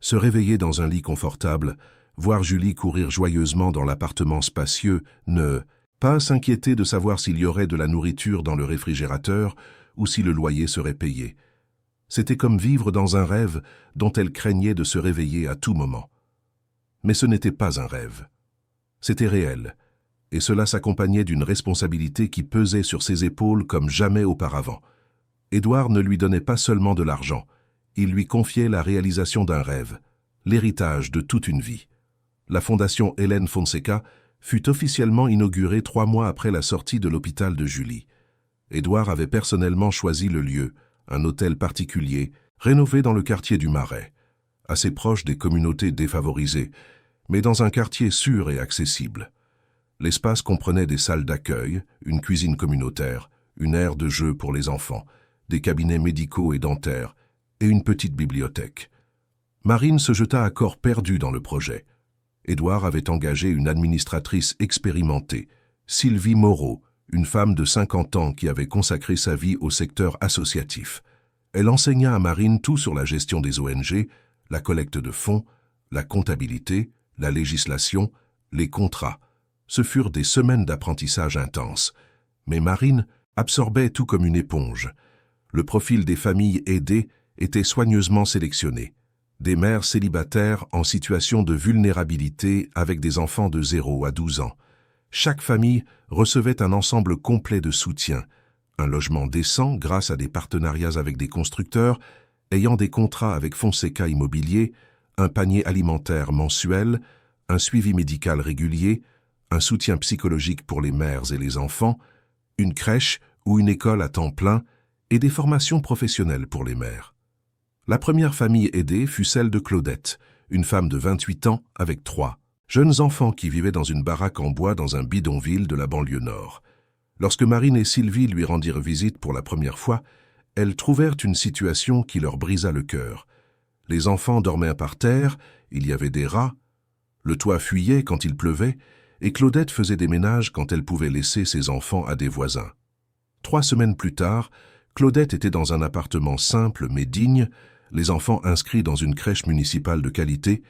Se réveiller dans un lit confortable, voir Julie courir joyeusement dans l'appartement spacieux, ne pas s'inquiéter de savoir s'il y aurait de la nourriture dans le réfrigérateur ou si le loyer serait payé. C'était comme vivre dans un rêve dont elle craignait de se réveiller à tout moment. Mais ce n'était pas un rêve. C'était réel, et cela s'accompagnait d'une responsabilité qui pesait sur ses épaules comme jamais auparavant. Édouard ne lui donnait pas seulement de l'argent, il lui confiait la réalisation d'un rêve, l'héritage de toute une vie. La fondation Hélène Fonseca fut officiellement inaugurée 3 mois après la sortie de l'hôpital de Julie. Édouard avait personnellement choisi le lieu, un hôtel particulier, rénové dans le quartier du Marais, assez proche des communautés défavorisées, mais dans un quartier sûr et accessible. L'espace comprenait des salles d'accueil, une cuisine communautaire, une aire de jeu pour les enfants, des cabinets médicaux et dentaires, et une petite bibliothèque. Marine se jeta à corps perdu dans le projet. Édouard avait engagé une administratrice expérimentée, Sylvie Moreau, une femme de 50 ans qui avait consacré sa vie au secteur associatif. Elle enseigna à Marine tout sur la gestion des ONG, la collecte de fonds, la comptabilité, la législation, les contrats. Ce furent des semaines d'apprentissage intense. Mais Marine absorbait tout comme une éponge. Le profil des familles aidées était soigneusement sélectionné. Des mères célibataires en situation de vulnérabilité avec des enfants de 0 à 12 ans. Chaque famille recevait un ensemble complet de soutien, un logement décent grâce à des partenariats avec des constructeurs, ayant des contrats avec Fonseca Immobilier, un panier alimentaire mensuel, un suivi médical régulier, un soutien psychologique pour les mères et les enfants, une crèche ou une école à temps plein et des formations professionnelles pour les mères. La première famille aidée fut celle de Claudette, une femme de 28 ans avec 3 jeunes enfants qui vivaient dans une baraque en bois dans un bidonville de la banlieue nord. Lorsque Marine et Sylvie lui rendirent visite pour la première fois, elles trouvèrent une situation qui leur brisa le cœur. Les enfants dormaient par terre, il y avait des rats, le toit fuyait quand il pleuvait, et Claudette faisait des ménages quand elle pouvait laisser ses enfants à des voisins. 3 semaines plus tard, Claudette était dans un appartement simple mais digne, les enfants inscrits dans une crèche municipale de qualité.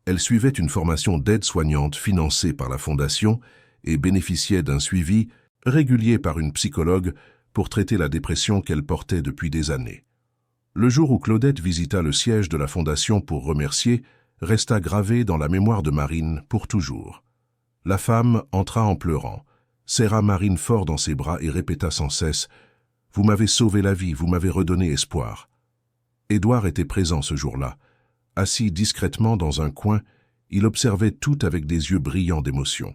Elle suivait une formation d'aide-soignante financée par la Fondation et bénéficiait d'un suivi régulier par une psychologue pour traiter la dépression qu'elle portait depuis des années. Le jour où Claudette visita le siège de la Fondation pour remercier resta gravé dans la mémoire de Marine pour toujours. La femme entra en pleurant, serra Marine fort dans ses bras et répéta sans cesse « Vous m'avez sauvé la vie, vous m'avez redonné espoir ». Édouard était présent ce jour-là. Assis discrètement dans un coin, il observait tout avec des yeux brillants d'émotion.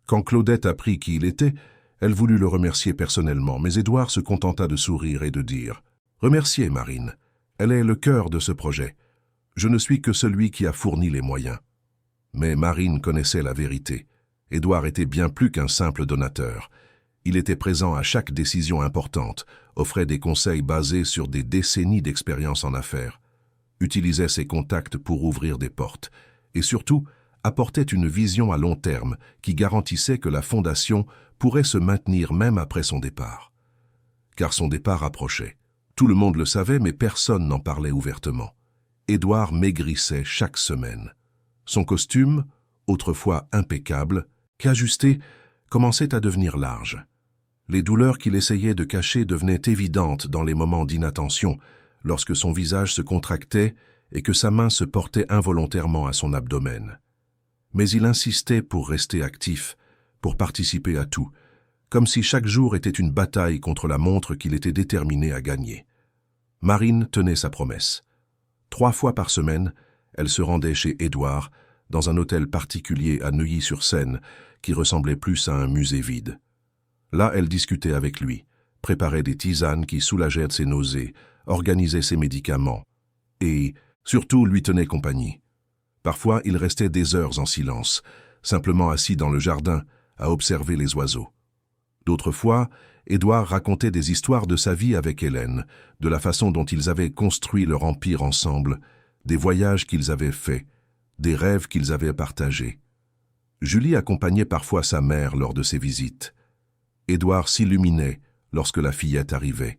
Quand Claudette apprit qui il était, elle voulut le remercier personnellement, mais Édouard se contenta de sourire et de dire « Remerciez Marine, elle est le cœur de ce projet. Je ne suis que celui qui a fourni les moyens. » Mais Marine connaissait la vérité. Édouard était bien plus qu'un simple donateur. Il était présent à chaque décision importante, offrait des conseils basés sur des décennies d'expérience en affaires, utilisait ses contacts pour ouvrir des portes, et surtout apportait une vision à long terme qui garantissait que la Fondation pourrait se maintenir même après son départ. Car son départ approchait. Tout le monde le savait, mais personne n'en parlait ouvertement. Édouard maigrissait chaque semaine. Son costume, autrefois impeccable, qu'ajusté, commençait à devenir large. Les douleurs qu'il essayait de cacher devenaient évidentes dans les moments d'inattention, lorsque son visage se contractait et que sa main se portait involontairement à son abdomen. Mais il insistait pour rester actif, pour participer à tout, comme si chaque jour était une bataille contre la montre qu'il était déterminé à gagner. Marine tenait sa promesse. 3 fois par semaine, elle se rendait chez Édouard, dans un hôtel particulier à Neuilly-sur-Seine, qui ressemblait plus à un musée vide. Là, elle discutait avec lui, préparait des tisanes qui soulageaient ses nausées, organisait ses médicaments, et, surtout, lui tenait compagnie. Parfois, il restait des heures en silence, simplement assis dans le jardin, à observer les oiseaux. D'autres fois, Édouard racontait des histoires de sa vie avec Hélène, de la façon dont ils avaient construit leur empire ensemble, des voyages qu'ils avaient faits, des rêves qu'ils avaient partagés. Julie accompagnait parfois sa mère lors de ses visites. Édouard s'illuminait lorsque la fillette arrivait.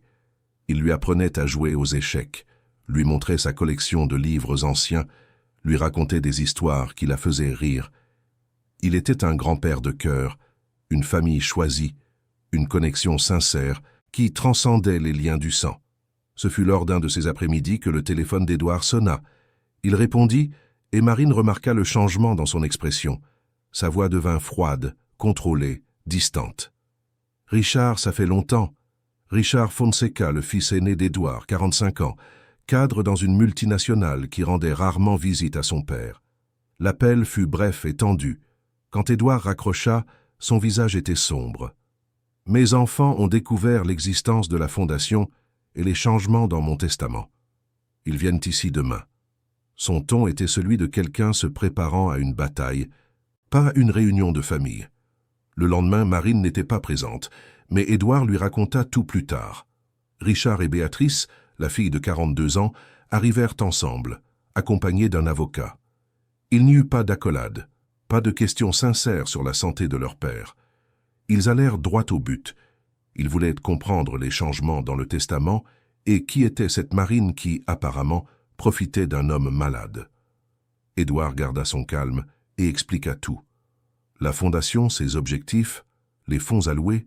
Il lui apprenait à jouer aux échecs, lui montrait sa collection de livres anciens, lui racontait des histoires qui la faisaient rire. Il était un grand-père de cœur, une famille choisie, une connexion sincère qui transcendait les liens du sang. Ce fut lors d'un de ces après-midi que le téléphone d'Édouard sonna. Il répondit, et Marine remarqua le changement dans son expression. Sa voix devint froide, contrôlée, distante. « Richard, ça fait longtemps. Richard Fonseca, le fils aîné d'Édouard, 45 ans, cadre dans une multinationale qui rendait rarement visite à son père. » L'appel fut bref et tendu. Quand Édouard raccrocha, son visage était sombre. « Mes enfants ont découvert l'existence de la Fondation et les changements dans mon testament. Ils viennent ici demain. » Son ton était celui de quelqu'un se préparant à une bataille, pas une réunion de famille. Le lendemain, Marine n'était pas présente, mais Édouard lui raconta tout plus tard. Richard et Béatrice, la fille de 42 ans, arrivèrent ensemble, accompagnés d'un avocat. Il n'y eut pas d'accolade, pas de questions sincères sur la santé de leur père. Ils allèrent droit au but. Ils voulaient comprendre les changements dans le testament et qui était cette Marine qui, apparemment, profitait d'un homme malade. Édouard garda son calme et expliqua tout. La Fondation, ses objectifs, les fonds alloués,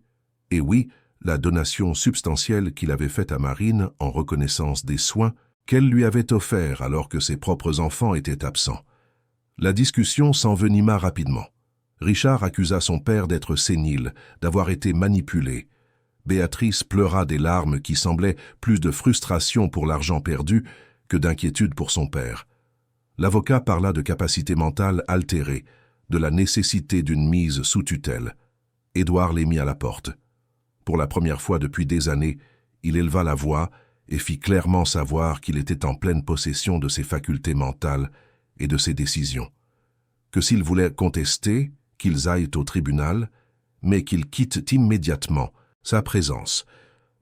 et oui, la donation substantielle qu'il avait faite à Marine en reconnaissance des soins qu'elle lui avait offerts alors que ses propres enfants étaient absents. La discussion s'envenima rapidement. Richard accusa son père d'être sénile, d'avoir été manipulé. Béatrice pleura des larmes qui semblaient plus de frustration pour l'argent perdu que d'inquiétude pour son père. L'avocat parla de capacité mentale altérée, de la nécessité d'une mise sous tutelle. Édouard les mit à la porte. Pour la première fois depuis des années, il éleva la voix et fit clairement savoir qu'il était en pleine possession de ses facultés mentales et de ses décisions. Que s'ils voulaient contester, qu'ils aillent au tribunal, mais qu'ils quittent immédiatement sa présence.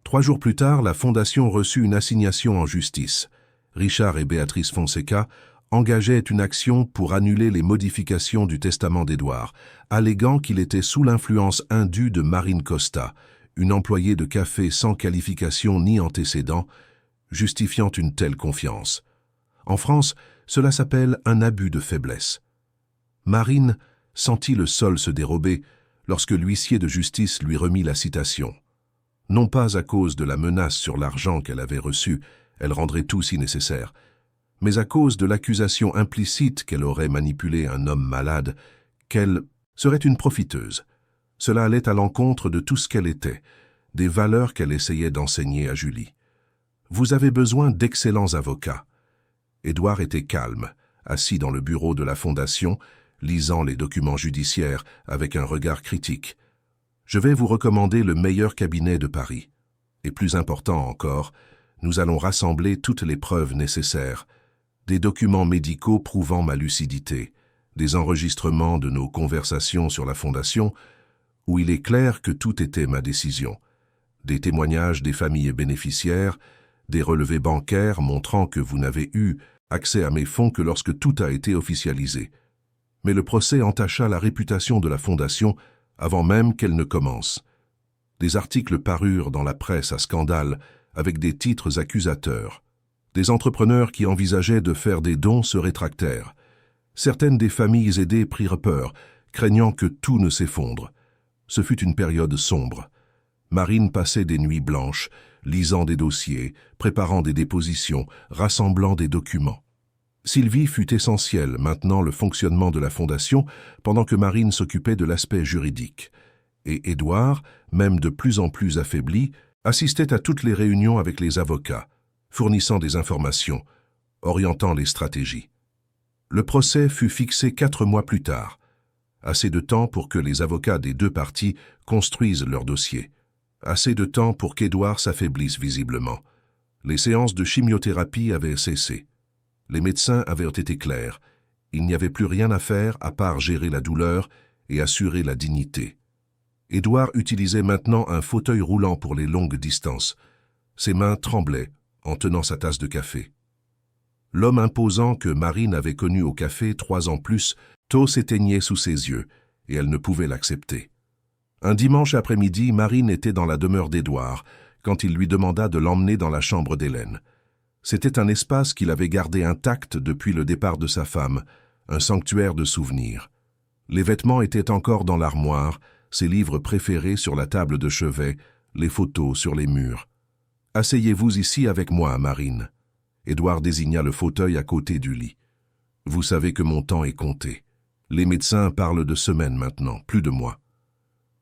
3 jours plus tard, la Fondation reçut une assignation en justice. Richard et Béatrice Fonseca engageaient une action pour annuler les modifications du testament d'Édouard, alléguant qu'il était sous l'influence indue de Marine Costa, une employée de café sans qualification ni antécédent, justifiant une telle confiance. En France, cela s'appelle un abus de faiblesse. Marine sentit le sol se dérober lorsque l'huissier de justice lui remit la citation. Non pas à cause de la menace sur l'argent qu'elle avait reçu, elle rendrait tout si nécessaire, mais à cause de l'accusation implicite qu'elle aurait manipulé un homme malade, qu'elle serait une profiteuse. Cela allait à l'encontre de tout ce qu'elle était, des valeurs qu'elle essayait d'enseigner à Julie. Vous avez besoin d'excellents avocats. Édouard était calme, assis dans le bureau de la Fondation, lisant les documents judiciaires avec un regard critique. Je vais vous recommander le meilleur cabinet de Paris. Et plus important encore, nous allons rassembler toutes les preuves nécessaires, des documents médicaux prouvant ma lucidité, des enregistrements de nos conversations sur la Fondation, où il est clair que tout était ma décision, des témoignages des familles bénéficiaires, des relevés bancaires montrant que vous n'avez eu accès à mes fonds que lorsque tout a été officialisé. Mais le procès entacha la réputation de la Fondation avant même qu'elle ne commence. Des articles parurent dans la presse à scandale avec des titres accusateurs. Des entrepreneurs qui envisageaient de faire des dons se rétractèrent. Certaines des familles aidées prirent peur, craignant que tout ne s'effondre. Ce fut une période sombre. Marine passait des nuits blanches, lisant des dossiers, préparant des dépositions, rassemblant des documents. Sylvie fut essentielle maintenant le fonctionnement de la Fondation, pendant que Marine s'occupait de l'aspect juridique. Et Édouard, même de plus en plus affaibli, assistait à toutes les réunions avec les avocats, fournissant des informations, orientant les stratégies. Le procès fut fixé 4 mois plus tard, assez de temps pour que les avocats des 2 parties construisent leur dossier, assez de temps pour qu'Édouard s'affaiblisse visiblement. Les séances de chimiothérapie avaient cessé. Les médecins avaient été clairs. Il n'y avait plus rien à faire à part gérer la douleur et assurer la dignité. Édouard utilisait maintenant un fauteuil roulant pour les longues distances. Ses mains tremblaient en tenant sa tasse de café. L'homme imposant que Marine avait connu au café 3 ans plus, tôt s'éteignait sous ses yeux, et elle ne pouvait l'accepter. Un dimanche après-midi, Marine était dans la demeure d'Édouard, quand il lui demanda de l'emmener dans la chambre d'Hélène. C'était un espace qu'il avait gardé intact depuis le départ de sa femme, un sanctuaire de souvenirs. Les vêtements étaient encore dans l'armoire, ses livres préférés sur la table de chevet, les photos sur les murs. « Asseyez-vous ici avec moi, Marine. » Édouard désigna le fauteuil à côté du lit. « Vous savez que mon temps est compté. Les médecins parlent de semaines maintenant, plus de mois. »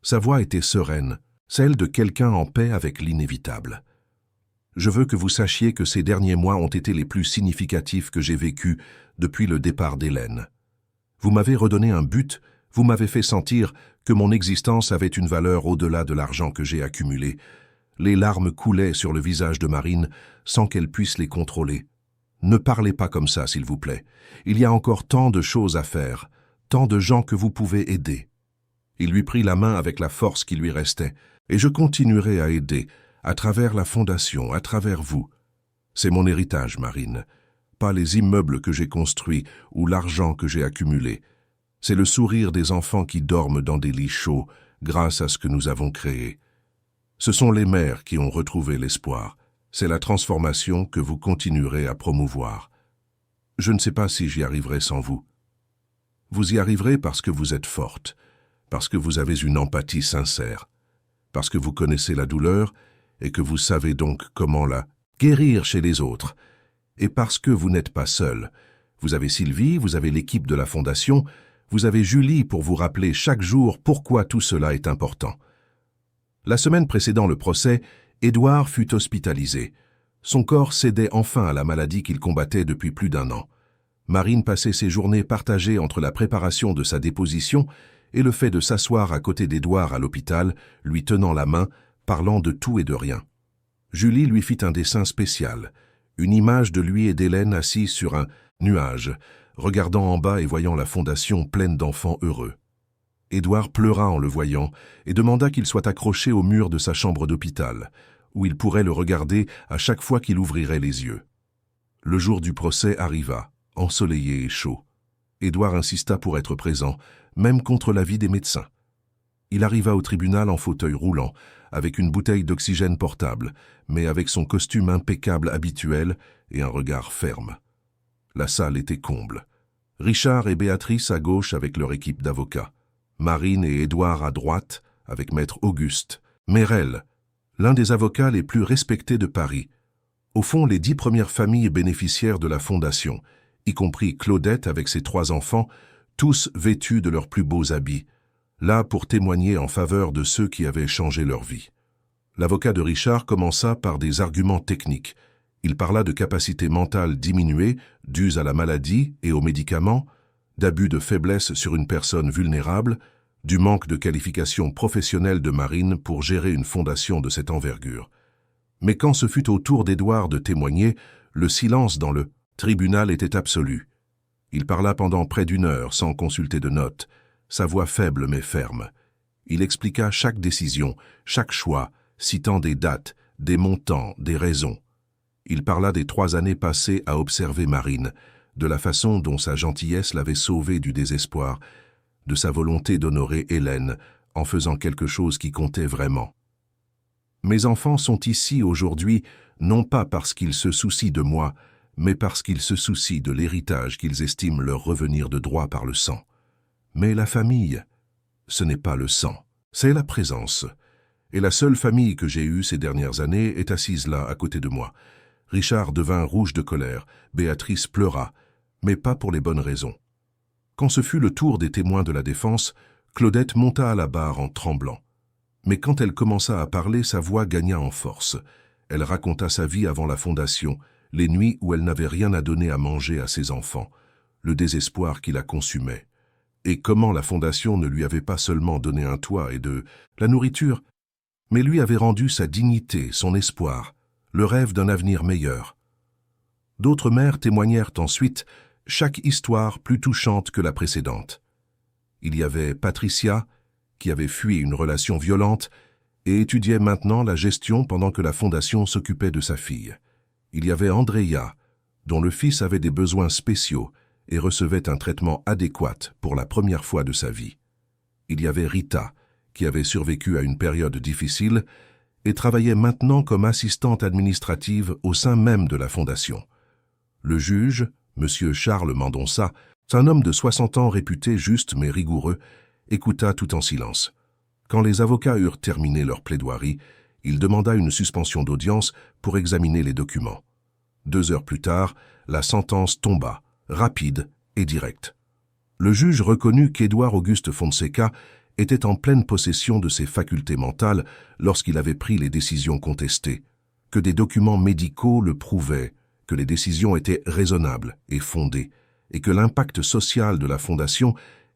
Sa voix était sereine, celle de quelqu'un en paix avec l'inévitable. « Je veux que vous sachiez que ces derniers mois ont été les plus significatifs que j'ai vécus depuis le départ d'Hélène. Vous m'avez redonné un but, vous m'avez fait sentir que mon existence avait une valeur au-delà de l'argent que j'ai accumulé. » Les larmes coulaient sur le visage de Marine sans qu'elle puisse les contrôler. « Ne parlez pas comme ça, s'il vous plaît. Il y a encore tant de choses à faire, tant de gens que vous pouvez aider. » Il lui prit la main avec la force qui lui restait. « Et je continuerai à aider, à travers la Fondation, à travers vous. C'est mon héritage, Marine. Pas les immeubles que j'ai construits ou l'argent que j'ai accumulé. C'est le sourire des enfants qui dorment dans des lits chauds grâce à ce que nous avons créé. Ce sont les mères qui ont retrouvé l'espoir. C'est la transformation que vous continuerez à promouvoir. Je ne sais pas si j'y arriverai sans vous. Vous y arriverez parce que vous êtes forte, parce que vous avez une empathie sincère, parce que vous connaissez la douleur et que vous savez donc comment la guérir chez les autres, et parce que vous n'êtes pas seul. Vous avez Sylvie, vous avez l'équipe de la Fondation, Vous avez Julie pour vous rappeler chaque jour pourquoi tout cela est important. La semaine précédant le procès, Édouard fut hospitalisé. Son corps cédait enfin à la maladie qu'il combattait depuis plus d'1 an. Marine passait ses journées partagées entre la préparation de sa déposition et le fait de s'asseoir à côté d'Édouard à l'hôpital, lui tenant la main, parlant de tout et de rien. Julie lui fit un dessin spécial, une image de lui et d'Hélène assis sur un nuage, regardant en bas et voyant la fondation pleine d'enfants heureux. Édouard pleura en le voyant et demanda qu'il soit accroché au mur de sa chambre d'hôpital, où il pourrait le regarder à chaque fois qu'il ouvrirait les yeux. Le jour du procès arriva, ensoleillé et chaud. Édouard insista pour être présent, même contre l'avis des médecins. Il arriva au tribunal en fauteuil roulant, avec une bouteille d'oxygène portable, mais avec son costume impeccable habituel et un regard ferme. La salle était comble. Richard et Béatrice à gauche avec leur équipe d'avocats. Marine et Édouard à droite avec maître Auguste. Merel, l'un des avocats les plus respectés de Paris. Au fond, les 10 premières familles bénéficiaires de la fondation, y compris Claudette avec ses 3 enfants, tous vêtus de leurs plus beaux habits, là pour témoigner en faveur de ceux qui avaient changé leur vie. L'avocat de Richard commença par des arguments techniques. Il parla de capacités mentales diminuées, dues à la maladie et aux médicaments, d'abus de faiblesse sur une personne vulnérable, du manque de qualification professionnelle de Marine pour gérer une fondation de cette envergure. Mais quand ce fut au tour d'Édouard de témoigner, le silence dans le tribunal était absolu. Il parla pendant près d'1 heure sans consulter de notes, sa voix faible mais ferme. Il expliqua chaque décision, chaque choix, citant des dates, des montants, des raisons. Il parla des 3 années passées à observer Marine, de la façon dont sa gentillesse l'avait sauvée du désespoir, de sa volonté d'honorer Hélène en faisant quelque chose qui comptait vraiment. Mes enfants sont ici aujourd'hui non pas parce qu'ils se soucient de moi, mais parce qu'ils se soucient de l'héritage qu'ils estiment leur revenir de droit par le sang. Mais la famille, ce n'est pas le sang, c'est la présence. Et la seule famille que j'ai eue ces dernières années est assise là, à côté de moi. Richard devint rouge de colère, Béatrice pleura, mais pas pour les bonnes raisons. Quand ce fut le tour des témoins de la défense, Claudette monta à la barre en tremblant. Mais quand elle commença à parler, sa voix gagna en force. Elle raconta sa vie avant la fondation, les nuits où elle n'avait rien à donner à manger à ses enfants, le désespoir qui la consumait. Et comment la fondation ne lui avait pas seulement donné un toit et de la nourriture, mais lui avait rendu sa dignité, son espoir, le rêve d'un avenir meilleur. D'autres mères témoignèrent ensuite, chaque histoire plus touchante que la précédente. Il y avait Patricia, qui avait fui une relation violente et étudiait maintenant la gestion pendant que la fondation s'occupait de sa fille. Il y avait Andrea, dont le fils avait des besoins spéciaux et recevait un traitement adéquat pour la première fois de sa vie. Il y avait Rita, qui avait survécu à une période difficile et travaillait maintenant comme assistante administrative au sein même de la fondation. Le juge, M. Charles Mendonça, un homme de 60 ans réputé juste mais rigoureux, écouta tout en silence. Quand les avocats eurent terminé leur plaidoirie, il demanda une suspension d'audience pour examiner les documents. 2 heures plus tard, la sentence tomba, rapide et directe. Le juge reconnut qu'Édouard Auguste Fonseca était en pleine possession de ses facultés mentales lorsqu'il avait pris les décisions contestées, que des documents médicaux le prouvaient, que les décisions étaient raisonnables et fondées, et que l'impact social de la Fondation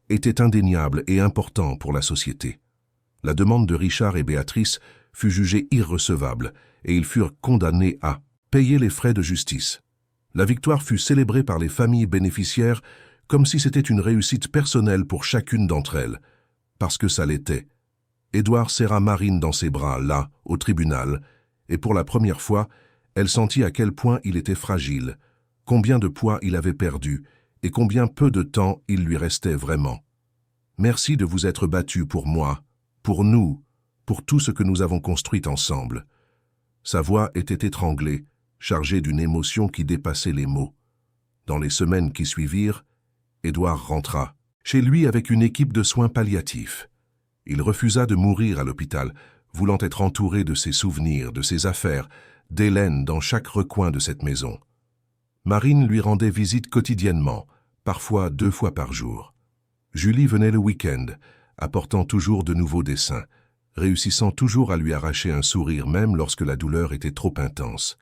était indéniable et important pour la société. La demande de Richard et Béatrice fut jugée irrecevable et ils furent condamnés à payer les frais de justice. La victoire fut célébrée par les familles bénéficiaires comme si c'était une réussite personnelle pour chacune d'entre elles, parce que ça l'était. Édouard serra Marine dans ses bras, là, au tribunal, et pour la première fois, elle sentit à quel point il était fragile, combien de poids il avait perdu, et combien peu de temps il lui restait vraiment. Merci de vous être battu pour moi, pour nous, pour tout ce que nous avons construit ensemble. Sa voix était étranglée, chargée d'une émotion qui dépassait les mots. Dans les semaines qui suivirent, Édouard rentra, chez lui avec une équipe de soins palliatifs. Il refusa de mourir à l'hôpital, voulant être entouré de ses souvenirs, de ses affaires, d'Hélène dans chaque recoin de cette maison. Marine lui rendait visite quotidiennement, parfois 2 fois par jour. Julie venait le week-end, apportant toujours de nouveaux dessins, réussissant toujours à lui arracher un sourire même lorsque la douleur était trop intense.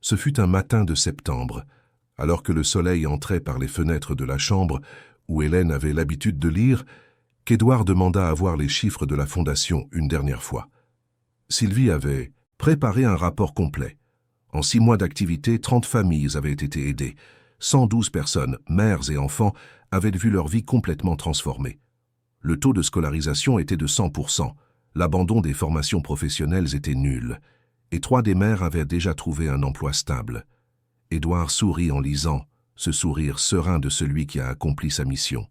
Ce fut un matin de septembre, alors que le soleil entrait par les fenêtres de la chambre où Hélène avait l'habitude de lire, qu'Édouard demanda à voir les chiffres de la fondation une dernière fois. Sylvie avait préparé un rapport complet. En 6 mois d'activité, 30 familles avaient été aidées. 112 personnes, mères et enfants, avaient vu leur vie complètement transformée. Le taux de scolarisation était de 100%. L'abandon des formations professionnelles était nul. Et 3 des mères avaient déjà trouvé un emploi stable. Édouard sourit en lisant, ce sourire serein de celui qui a accompli sa mission.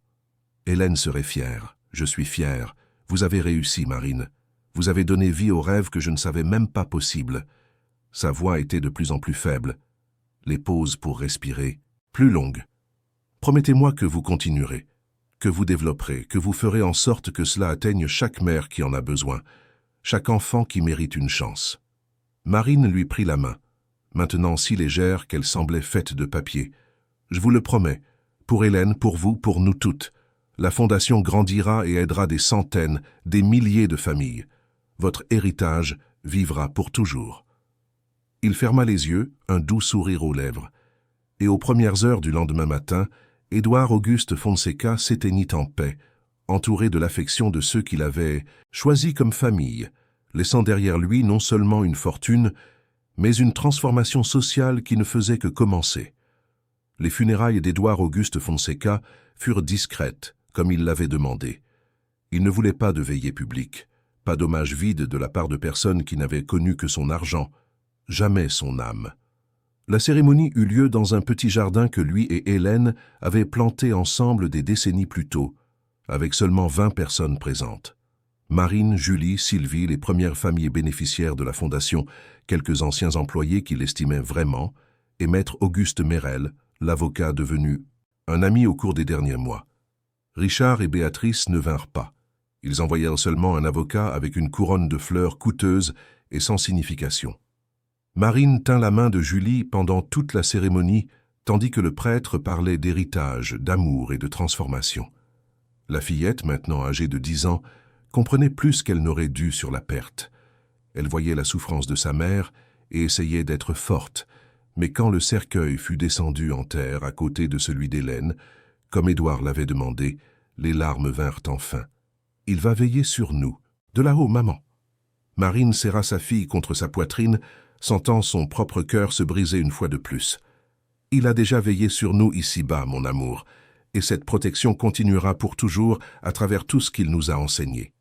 Hélène serait fière. Je suis fier. Vous avez réussi, Marine. Vous avez donné vie au rêve que je ne savais même pas possible. Sa voix était de plus en plus faible. Les pauses pour respirer, plus longues. Promettez-moi que vous continuerez, que vous développerez, que vous ferez en sorte que cela atteigne chaque mère qui en a besoin, chaque enfant qui mérite une chance. Marine lui prit la main, maintenant si légère qu'elle semblait faite de papier. Je vous le promets, pour Hélène, pour vous, pour nous toutes. La Fondation grandira et aidera des centaines, des milliers de familles. Votre héritage vivra pour toujours. Il ferma les yeux, un doux sourire aux lèvres. Et aux premières heures du lendemain matin, Édouard Auguste Fonseca s'éteignit en paix, entouré de l'affection de ceux qu'il avait choisis comme famille, laissant derrière lui non seulement une fortune, mais une transformation sociale qui ne faisait que commencer. Les funérailles d'Édouard Auguste Fonseca furent discrètes, comme il l'avait demandé. Il ne voulait pas de veillée publique, pas d'hommage vide de la part de personnes qui n'avaient connu que son argent, jamais son âme. La cérémonie eut lieu dans un petit jardin que lui et Hélène avaient planté ensemble des décennies plus tôt, avec seulement 20 personnes présentes. Marine, Julie, Sylvie, les premières familles bénéficiaires de la Fondation, quelques anciens employés qui l'estimaient vraiment, et maître Auguste Mérel, l'avocat devenu un ami au cours des derniers mois. Richard et Béatrice ne vinrent pas. Ils envoyèrent seulement un avocat avec une couronne de fleurs coûteuse et sans signification. Marine tint la main de Julie pendant toute la cérémonie, tandis que le prêtre parlait d'héritage, d'amour et de transformation. La fillette, maintenant âgée de 10 ans, comprenait plus qu'elle n'aurait dû sur la perte. Elle voyait la souffrance de sa mère et essayait d'être forte, mais quand le cercueil fut descendu en terre à côté de celui d'Hélène, comme Édouard l'avait demandé, les larmes vinrent enfin. « Il va veiller sur nous. De là-haut, maman. » Marine serra sa fille contre sa poitrine, sentant son propre cœur se briser une fois de plus. « Il a déjà veillé sur nous ici-bas, mon amour, et cette protection continuera pour toujours à travers tout ce qu'il nous a enseigné. »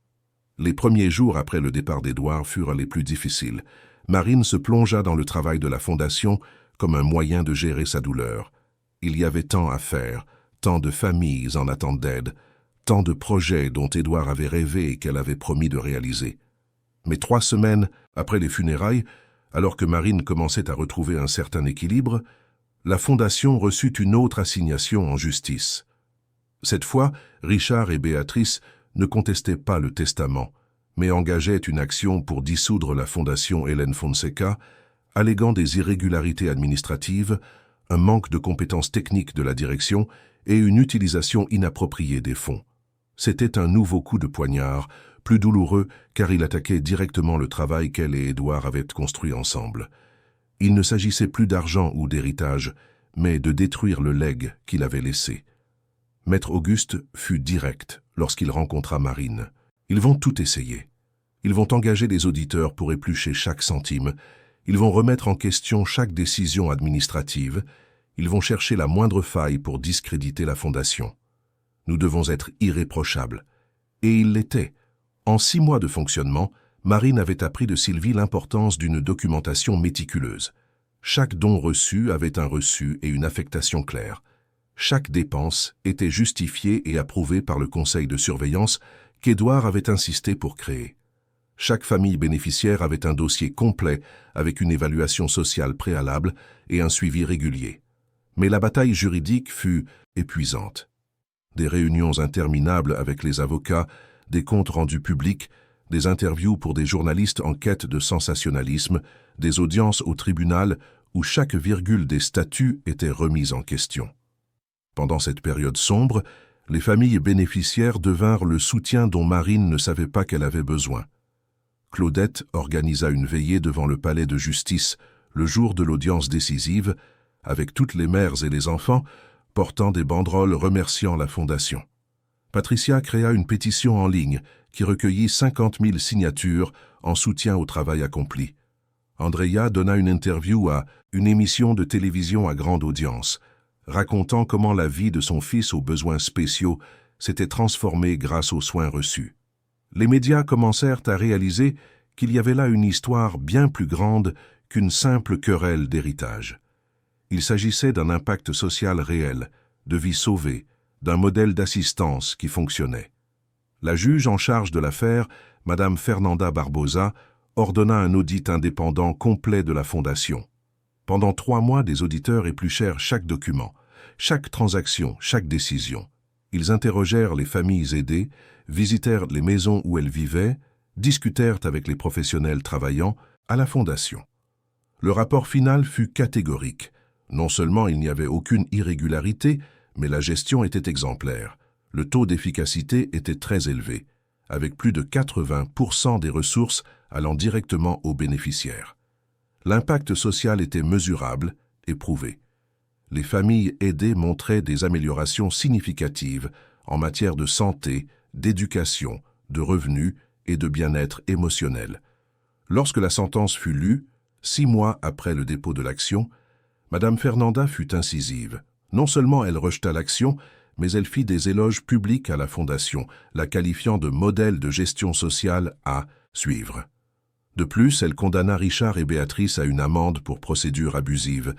Les premiers jours après le départ d'Édouard furent les plus difficiles. Marine se plongea dans le travail de la Fondation comme un moyen de gérer sa douleur. Il y avait tant à faire, tant de familles en attente d'aide, tant de projets dont Édouard avait rêvé et qu'elle avait promis de réaliser. Mais 3 semaines après les funérailles, alors que Marine commençait à retrouver un certain équilibre, la Fondation reçut une autre assignation en justice. Cette fois, Richard et Béatrice ne contestaient pas le testament, mais engageaient une action pour dissoudre la Fondation Hélène Fonseca, alléguant des irrégularités administratives, un manque de compétences techniques de la direction et une utilisation inappropriée des fonds. C'était un nouveau coup de poignard, plus douloureux car il attaquait directement le travail qu'elle et Édouard avaient construit ensemble. Il ne s'agissait plus d'argent ou d'héritage, mais de détruire le legs qu'il avait laissé. Maître Auguste fut direct lorsqu'il rencontra Marine. Ils vont tout essayer. Ils vont engager des auditeurs pour éplucher chaque centime. Ils vont remettre en question chaque décision administrative. Ils vont chercher la moindre faille pour discréditer la Fondation. Nous devons être irréprochables. Et il l'était. En 6 mois de fonctionnement, Marine avait appris de Sylvie l'importance d'une documentation méticuleuse. Chaque don reçu avait un reçu et une affectation claire. Chaque dépense était justifiée et approuvée par le conseil de surveillance qu'Édouard avait insisté pour créer. Chaque famille bénéficiaire avait un dossier complet avec une évaluation sociale préalable et un suivi régulier. Mais la bataille juridique fut épuisante. Des réunions interminables avec les avocats, des comptes rendus publics, des interviews pour des journalistes en quête de sensationnalisme, des audiences au tribunal où chaque virgule des statuts était remise en question. Pendant cette période sombre, Les familles bénéficiaires devinrent le soutien dont Marine ne savait pas qu'elle avait besoin. Claudette organisa une veillée devant le palais de justice le jour de l'audience décisive, avec toutes les mères et les enfants portant des banderoles remerciant la Fondation. Patricia créa une pétition en ligne qui recueillit 50 000 signatures en soutien au travail accompli. Andrea donna une interview à une émission de télévision à grande audience, racontant comment la vie de son fils aux besoins spéciaux s'était transformée grâce aux soins reçus. Les médias commencèrent à réaliser qu'il y avait là une histoire bien plus grande qu'une simple querelle d'héritage. Il s'agissait d'un impact social réel, de vies sauvées, d'un modèle d'assistance qui fonctionnait. La juge en charge de l'affaire, Madame Fernanda Barbosa, ordonna un audit indépendant complet de la Fondation. Pendant 3 mois, des auditeurs épluchèrent chaque document, chaque transaction, chaque décision. Ils interrogèrent les familles aidées, visitèrent les maisons où elles vivaient, discutèrent avec les professionnels travaillant à la Fondation. Le rapport final fut catégorique. Non seulement il n'y avait aucune irrégularité, mais la gestion était exemplaire. Le taux d'efficacité était très élevé, avec plus de 80% des ressources allant directement aux bénéficiaires. L'impact social était mesurable et prouvé. Les familles aidées montraient des améliorations significatives en matière de santé, d'éducation, de revenus et de bien-être émotionnel. Lorsque la sentence fut lue, 6 mois après le dépôt de l'action, Madame Fernanda fut incisive. Non seulement elle rejeta l'action, mais elle fit des éloges publics à la Fondation, la qualifiant de modèle de gestion sociale à suivre. De plus, elle condamna Richard et Béatrice à une amende pour procédure abusive,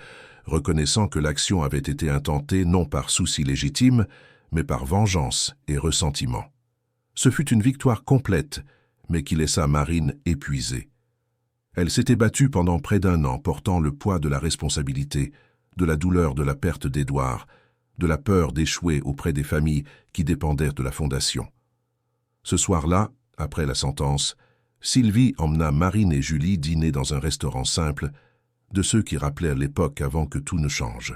reconnaissant que l'action avait été intentée non par souci légitime, mais par vengeance et ressentiment. Ce fut une victoire complète, mais qui laissa Marine épuisée. Elle s'était battue pendant près d'1 an, portant le poids de la responsabilité, de la douleur de la perte d'Édouard, de la peur d'échouer auprès des familles qui dépendaient de la Fondation. Ce soir-là, après la sentence, Sylvie emmena Marine et Julie dîner dans un restaurant simple, de ceux qui rappelaient l'époque avant que tout ne change.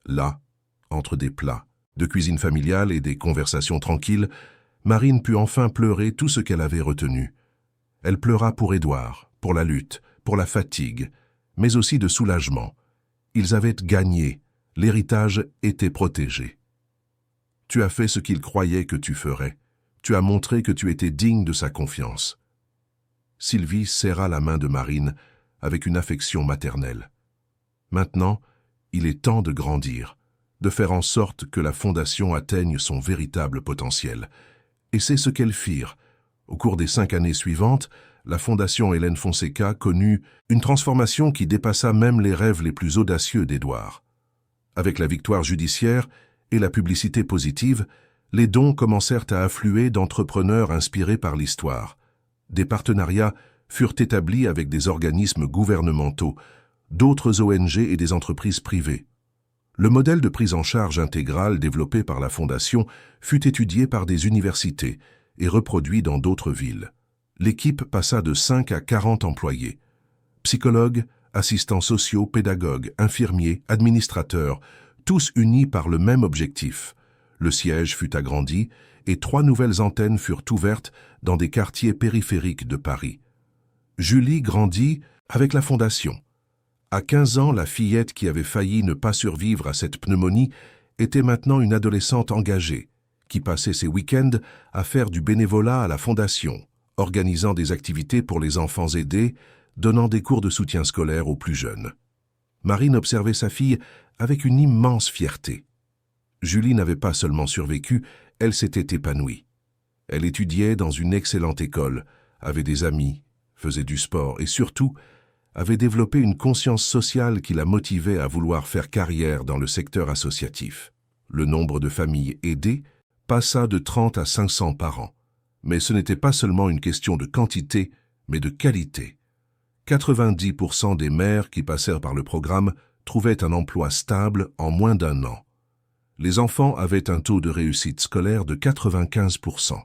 Là, entre des plats, de cuisine familiale et des conversations tranquilles, Marine put enfin pleurer tout ce qu'elle avait retenu. Elle pleura pour Édouard, pour la lutte, pour la fatigue, mais aussi de soulagement. Ils avaient gagné, l'héritage était protégé. Tu as fait ce qu'il croyait que tu ferais. Tu as montré que tu étais digne de sa confiance. Sylvie serra la main de Marine avec une affection maternelle. Maintenant, il est temps de grandir, de faire en sorte que la Fondation atteigne son véritable potentiel. Et c'est ce qu'elles firent. Au cours des 5 années suivantes, la Fondation Hélène Fonseca connut une transformation qui dépassa même les rêves les plus audacieux d'Édouard. Avec la victoire judiciaire et la publicité positive, les dons commencèrent à affluer d'entrepreneurs inspirés par l'histoire. Des partenariats furent établis avec des organismes gouvernementaux, d'autres ONG et des entreprises privées. Le modèle de prise en charge intégrale développé par la Fondation fut étudié par des universités et reproduit dans d'autres villes. L'équipe passa de 5 à 40 employés. Psychologues, assistants sociaux, pédagogues, infirmiers, administrateurs, tous unis par le même objectif. Le siège fut agrandi et 3 nouvelles antennes furent ouvertes dans des quartiers périphériques de Paris. Julie grandit avec la Fondation. À 15 ans, la fillette qui avait failli ne pas survivre à cette pneumonie était maintenant une adolescente engagée, qui passait ses week-ends à faire du bénévolat à la Fondation, organisant des activités pour les enfants aidés, donnant des cours de soutien scolaire aux plus jeunes. Marine observait sa fille avec une immense fierté. Julie n'avait pas seulement survécu, elle s'était épanouie. Elle étudiait dans une excellente école, avait des amis, faisait du sport et surtout avait développé une conscience sociale qui la motivait à vouloir faire carrière dans le secteur associatif. Le nombre de familles aidées passa de 30 à 500 par an. Mais ce n'était pas seulement une question de quantité, mais de qualité. 90% des mères qui passèrent par le programme trouvaient un emploi stable en moins d'1 an. Les enfants avaient un taux de réussite scolaire de 95%.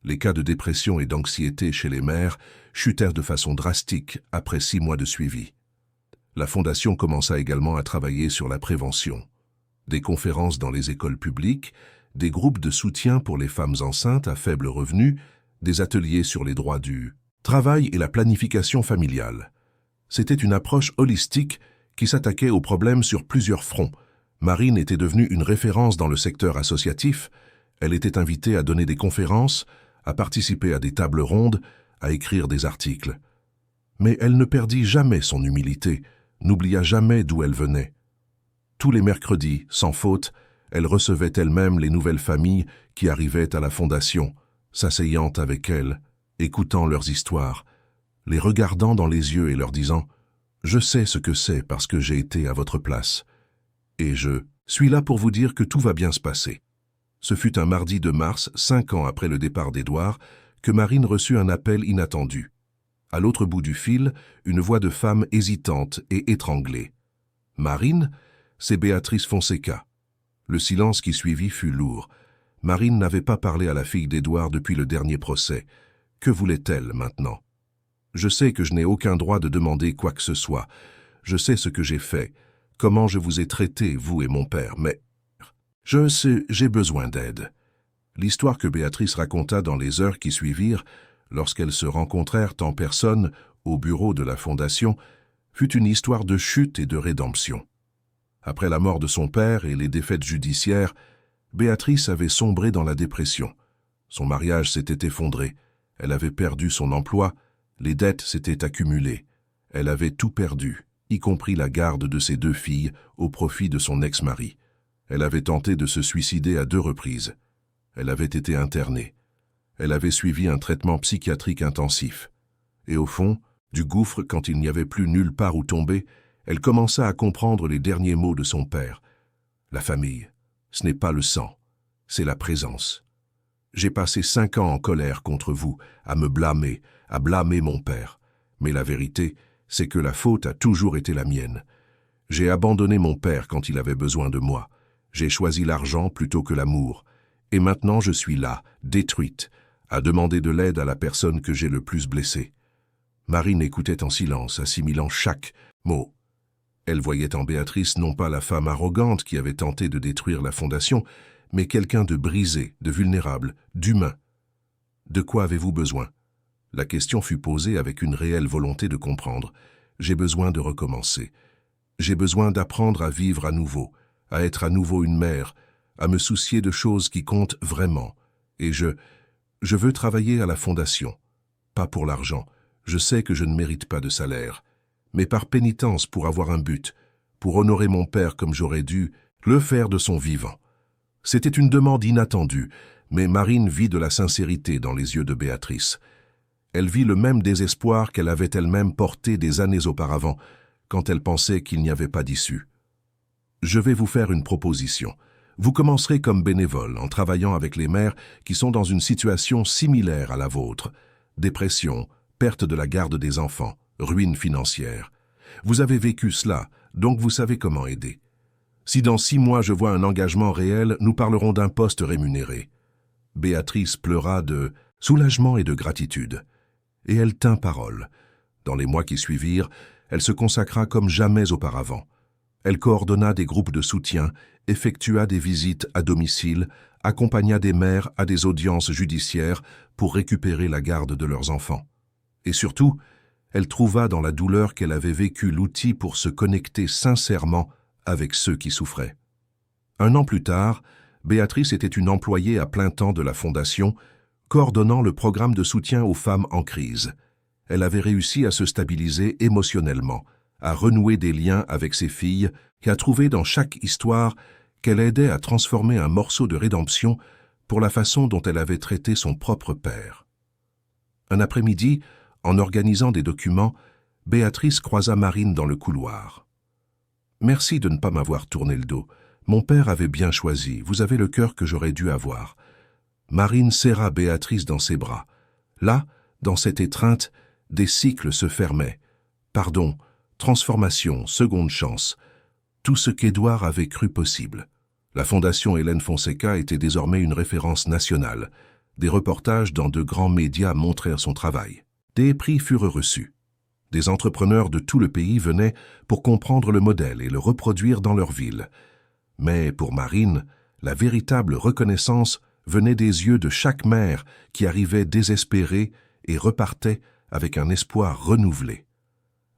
Les cas de dépression et d'anxiété chez les mères chutèrent de façon drastique après 6 mois de suivi. La Fondation commença également à travailler sur la prévention. Des conférences dans les écoles publiques, des groupes de soutien pour les femmes enceintes à faible revenu, des ateliers sur les droits du travail et la planification familiale. C'était une approche holistique qui s'attaquait aux problèmes sur plusieurs fronts. Marine était devenue une référence dans le secteur associatif. Elle était invitée à donner des conférences, à participer à des tables rondes, à écrire des articles. Mais elle ne perdit jamais son humilité, n'oublia jamais d'où elle venait. Tous les mercredis, sans faute, elle recevait elle-même les nouvelles familles qui arrivaient à la fondation, s'asseyant avec elles, écoutant leurs histoires, les regardant dans les yeux et leur disant « Je sais ce que c'est parce que j'ai été à votre place. Et je suis là pour vous dire que tout va bien se passer. » Ce fut un mardi de mars, 5 ans après le départ d'Édouard, que Marine reçut un appel inattendu. À l'autre bout du fil, une voix de femme hésitante et étranglée. « Marine, c'est Béatrice Fonseca. » Le silence qui suivit fut lourd. Marine n'avait pas parlé à la fille d'Édouard depuis le dernier procès. Que voulait-elle maintenant? « Je sais que je n'ai aucun droit de demander quoi que ce soit. Je sais ce que j'ai fait, comment je vous ai traité, vous et mon père, mais je sais, j'ai besoin d'aide. » L'histoire que Béatrice raconta dans les heures qui suivirent, lorsqu'elles se rencontrèrent en personne au bureau de la Fondation, fut une histoire de chute et de rédemption. Après la mort de son père et les défaites judiciaires, Béatrice avait sombré dans la dépression. Son mariage s'était effondré, elle avait perdu son emploi, les dettes s'étaient accumulées. Elle avait tout perdu, y compris la garde de ses 2 filles, au profit de son ex-mari. Elle avait tenté de se suicider à 2 reprises. Elle avait été internée. Elle avait suivi un traitement psychiatrique intensif. Et au fond, du gouffre, quand il n'y avait plus nulle part où tomber, elle commença à comprendre les derniers mots de son père. « La famille, ce n'est pas le sang, c'est la présence. J'ai passé 5 ans en colère contre vous, à me blâmer, à blâmer mon père. Mais la vérité, c'est que la faute a toujours été la mienne. J'ai abandonné mon père quand il avait besoin de moi. J'ai choisi l'argent plutôt que l'amour. Et maintenant je suis là, détruite, à demander de l'aide à la personne que j'ai le plus blessée. » Marine écoutait en silence, assimilant chaque mot. Elle voyait en Béatrice non pas la femme arrogante qui avait tenté de détruire la Fondation, mais quelqu'un de brisé, de vulnérable, d'humain. « De quoi avez-vous besoin ?» La question fut posée avec une réelle volonté de comprendre. « J'ai besoin de recommencer. J'ai besoin d'apprendre à vivre à nouveau, à être à nouveau une mère, à me soucier de choses qui comptent vraiment. Et je veux travailler à la Fondation. Pas pour l'argent. Je sais que je ne mérite pas de salaire. Mais par pénitence pour avoir un but, pour honorer mon père comme j'aurais dû le faire de son vivant. » C'était une demande inattendue, mais Marine vit de la sincérité dans les yeux de Béatrice. Elle vit le même désespoir qu'elle avait elle-même porté des années auparavant, quand elle pensait qu'il n'y avait pas d'issue. « Je vais vous faire une proposition. Vous commencerez comme bénévole en travaillant avec les mères qui sont dans une situation similaire à la vôtre. Dépression, perte de la garde des enfants, ruine financière. Vous avez vécu cela, donc vous savez comment aider. Si dans 6 mois je vois un engagement réel, nous parlerons d'un poste rémunéré. » Béatrice pleura de soulagement et de gratitude. Et elle tint parole. Dans les mois qui suivirent, elle se consacra comme jamais auparavant. Elle coordonna des groupes de soutien, effectua des visites à domicile, accompagna des mères à des audiences judiciaires pour récupérer la garde de leurs enfants. Et surtout, elle trouva dans la douleur qu'elle avait vécue l'outil pour se connecter sincèrement avec ceux qui souffraient. 1 an plus tard, Béatrice était une employée à plein temps de la Fondation, coordonnant le programme de soutien aux femmes en crise. Elle avait réussi à se stabiliser émotionnellement, à renouer des liens avec ses filles et à trouver dans chaque histoire qu'elle aidait à transformer un morceau de rédemption pour la façon dont elle avait traité son propre père. Un après-midi, en organisant des documents, Béatrice croisa Marine dans le couloir. « Merci de ne pas m'avoir tourné le dos. Mon père avait bien choisi, vous avez le cœur que j'aurais dû avoir. » Marine serra Béatrice dans ses bras. Là, dans cette étreinte, des cycles se fermaient. Pardon, transformation, seconde chance. Tout ce qu'Édouard avait cru possible. La Fondation Hélène Fonseca était désormais une référence nationale. Des reportages dans de grands médias montrèrent son travail. Des prix furent reçus. Des entrepreneurs de tout le pays venaient pour comprendre le modèle et le reproduire dans leur ville. Mais pour Marine, La véritable reconnaissance venait des yeux de chaque mère qui arrivait désespérée et repartait avec un espoir renouvelé.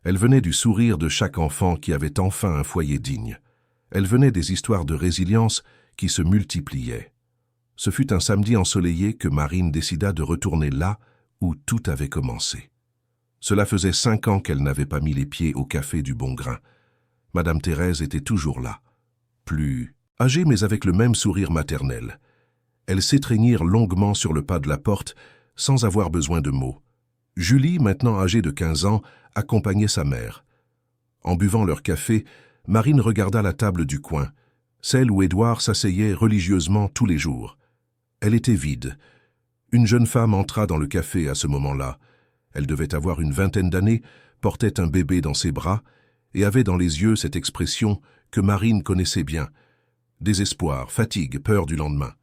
Elle venait du sourire de chaque enfant qui avait enfin un foyer digne. Elle venait des histoires de résilience qui se multipliaient. Ce fut un samedi ensoleillé que Marine décida de retourner là où tout avait commencé. Cela faisait 5 ans qu'elle n'avait pas mis les pieds au café du Bon Grain. Madame Thérèse était toujours là, plus âgée mais avec le même sourire maternel. Elles s'étreignirent longuement sur le pas de la porte sans avoir besoin de mots. Julie, maintenant âgée de 15 ans, accompagnait sa mère. En buvant leur café, Marine regarda la table du coin, celle où Édouard s'asseyait religieusement tous les jours. Elle était vide. Une jeune femme entra dans le café à ce moment-là. Elle devait avoir une vingtaine d'années, portait un bébé dans ses bras et avait dans les yeux cette expression que Marine connaissait bien. Désespoir, fatigue, peur du lendemain.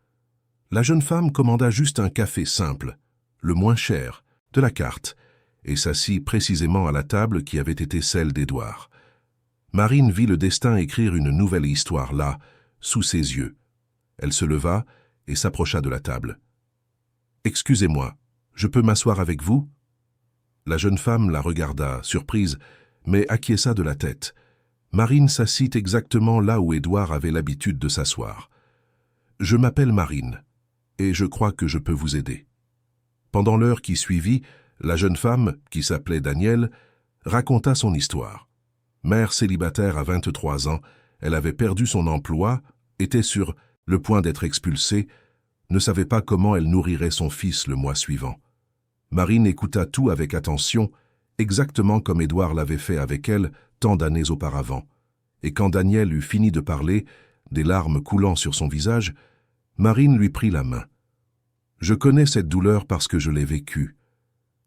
La jeune femme commanda juste un café simple, le moins cher, de la carte, et s'assit précisément à la table qui avait été celle d'Édouard. Marine vit le destin écrire une nouvelle histoire là, sous ses yeux. Elle se leva et s'approcha de la table. « Excusez-moi, je peux m'asseoir avec vous ?» La jeune femme la regarda, surprise, mais acquiesça de la tête. Marine s'assit exactement là où Édouard avait l'habitude de s'asseoir. « Je m'appelle Marine, et je crois que je peux vous aider. » Pendant l'heure qui suivit, la jeune femme, qui s'appelait Danielle, raconta son histoire. Mère célibataire à 23 ans, elle avait perdu son emploi, était sur le point d'être expulsée, ne savait pas comment elle nourrirait son fils le mois suivant. Marine écouta tout avec attention, exactement comme Édouard l'avait fait avec elle tant d'années auparavant. Et quand Danielle eut fini de parler, des larmes coulant sur son visage, Marine lui prit la main. « Je connais cette douleur parce que je l'ai vécue,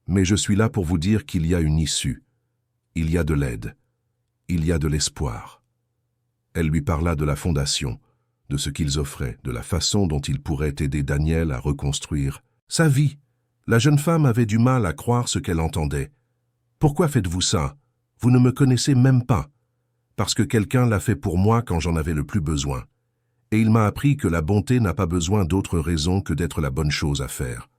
mais je suis là pour vous dire qu'il y a une issue. Il y a de l'aide. Il y a de l'espoir. » Elle lui parla de la fondation, de ce qu'ils offraient, de la façon dont ils pourraient aider Danielle à reconstruire sa vie. La jeune femme avait du mal à croire ce qu'elle entendait. « Pourquoi faites-vous ça? Vous ne me connaissez même pas. » « Parce que quelqu'un l'a fait pour moi quand j'en avais le plus besoin. Et il m'a appris que la bonté n'a pas besoin d'autre raison que d'être la bonne chose à faire. »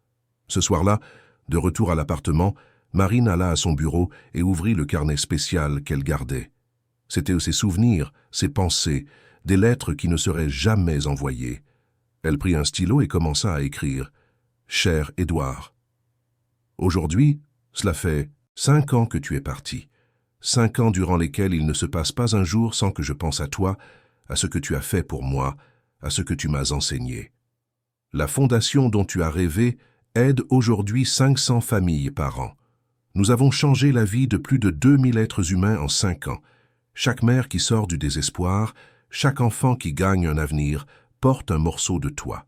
Ce soir-là, de retour à l'appartement, Marine alla à son bureau et ouvrit le carnet spécial qu'elle gardait. C'étaient ses souvenirs, ses pensées, des lettres qui ne seraient jamais envoyées. Elle prit un stylo et commença à écrire « Cher Édouard, aujourd'hui, cela fait 5 ans que tu es parti. 5 ans durant lesquels il ne se passe pas un jour sans que je pense à toi, à ce que tu as fait pour moi, à ce que tu m'as enseigné. La fondation dont tu as rêvé aide aujourd'hui 500 familles par an. Nous avons changé la vie de plus de 2000 êtres humains en 5 ans. Chaque mère qui sort du désespoir, chaque enfant qui gagne un avenir, porte un morceau de toi.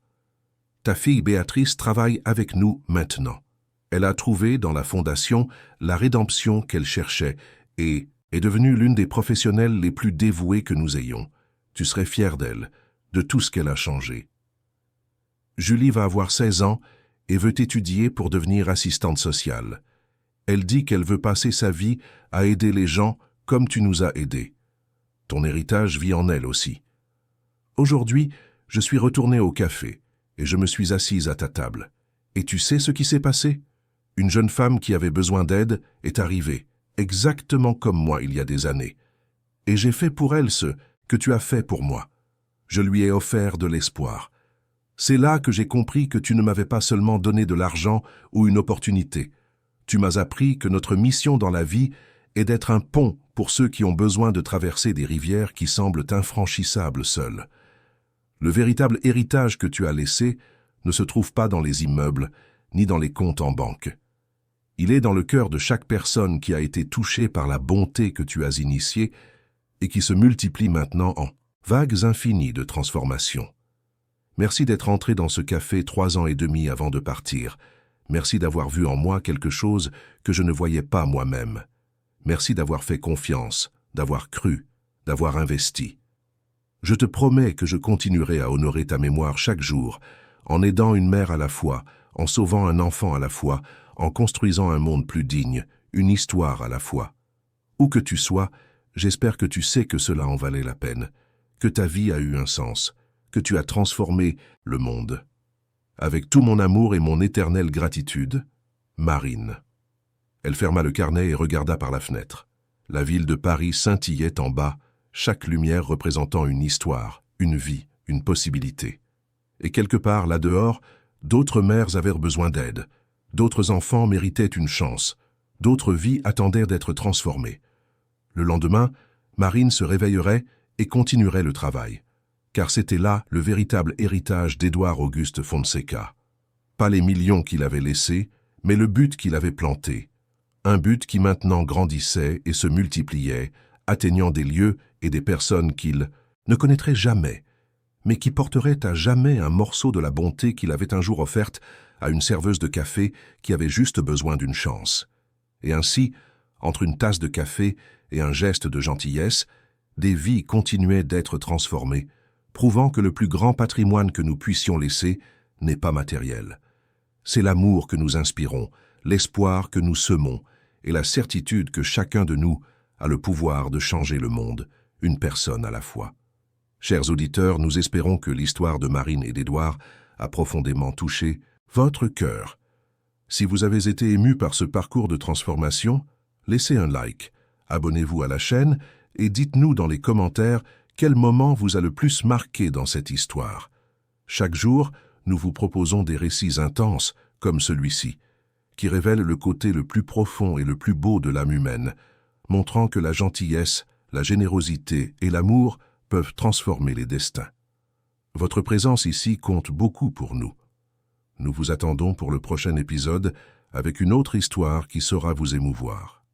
Ta fille Béatrice travaille avec nous maintenant. Elle a trouvé dans la fondation la rédemption qu'elle cherchait et est devenue l'une des professionnelles les plus dévouées que nous ayons. Tu serais fier d'elle, de tout ce qu'elle a changé. Julie va avoir 16 ans et veut étudier pour devenir assistante sociale. Elle dit qu'elle veut passer sa vie à aider les gens comme tu nous as aidés. Ton héritage vit en elle aussi. Aujourd'hui, je suis retournée au café et je me suis assise à ta table. Et tu sais ce qui s'est passé? Une jeune femme qui avait besoin d'aide est arrivée, exactement comme moi il y a des années. Et j'ai fait pour elle ce que tu as fait pour moi. Je lui ai offert de l'espoir. C'est là que j'ai compris que tu ne m'avais pas seulement donné de l'argent ou une opportunité. Tu m'as appris que notre mission dans la vie est d'être un pont pour ceux qui ont besoin de traverser des rivières qui semblent infranchissables seules. Le véritable héritage que tu as laissé ne se trouve pas dans les immeubles, ni dans les comptes en banque. Il est dans le cœur de chaque personne qui a été touchée par la bonté que tu as initiée et qui se multiplie maintenant en vagues infinies de transformation. Merci d'être entré dans ce café 3 ans et demi avant de partir. Merci d'avoir vu en moi quelque chose que je ne voyais pas moi-même. Merci d'avoir fait confiance, d'avoir cru, d'avoir investi. Je te promets que je continuerai à honorer ta mémoire chaque jour, en aidant une mère à la fois, en sauvant un enfant à la fois, en construisant un monde plus digne, une histoire à la fois. Où que tu sois, j'espère que tu sais que cela en valait la peine, que ta vie a eu un sens, que tu as transformé le monde. Avec tout mon amour et mon éternelle gratitude, Marine. Elle ferma le carnet et regarda par la fenêtre. La ville de Paris scintillait en bas, chaque lumière représentant une histoire, une vie, une possibilité. Et quelque part là-dehors, d'autres mères avaient besoin d'aide, d'autres enfants méritaient une chance, d'autres vies attendaient d'être transformées. Le lendemain, Marine se réveillerait et continuerait le travail, car c'était là le véritable héritage d'Édouard Auguste Fonseca. Pas les millions qu'il avait laissés, mais le but qu'il avait planté. Un but qui maintenant grandissait et se multipliait, atteignant des lieux et des personnes qu'il ne connaîtrait jamais, mais qui porterait à jamais un morceau de la bonté qu'il avait un jour offerte à une serveuse de café qui avait juste besoin d'une chance. Et ainsi, entre une tasse de café et un geste de gentillesse, des vies continuaient d'être transformées, prouvant que le plus grand patrimoine que nous puissions laisser n'est pas matériel. C'est l'amour que nous inspirons, l'espoir que nous semons, et la certitude que chacun de nous a le pouvoir de changer le monde, une personne à la fois. Chers auditeurs, nous espérons que l'histoire de Marine et d'Édouard a profondément touché votre cœur. Si vous avez été ému par ce parcours de transformation, laissez un like, abonnez-vous à la chaîne et dites-nous dans les commentaires quel moment vous a le plus marqué dans cette histoire. Chaque jour, nous vous proposons des récits intenses, comme celui-ci, qui révèlent le côté le plus profond et le plus beau de l'âme humaine, montrant que la gentillesse, la générosité et l'amour peuvent transformer les destins. Votre présence ici compte beaucoup pour nous. Nous vous attendons pour le prochain épisode avec une autre histoire qui saura vous émouvoir.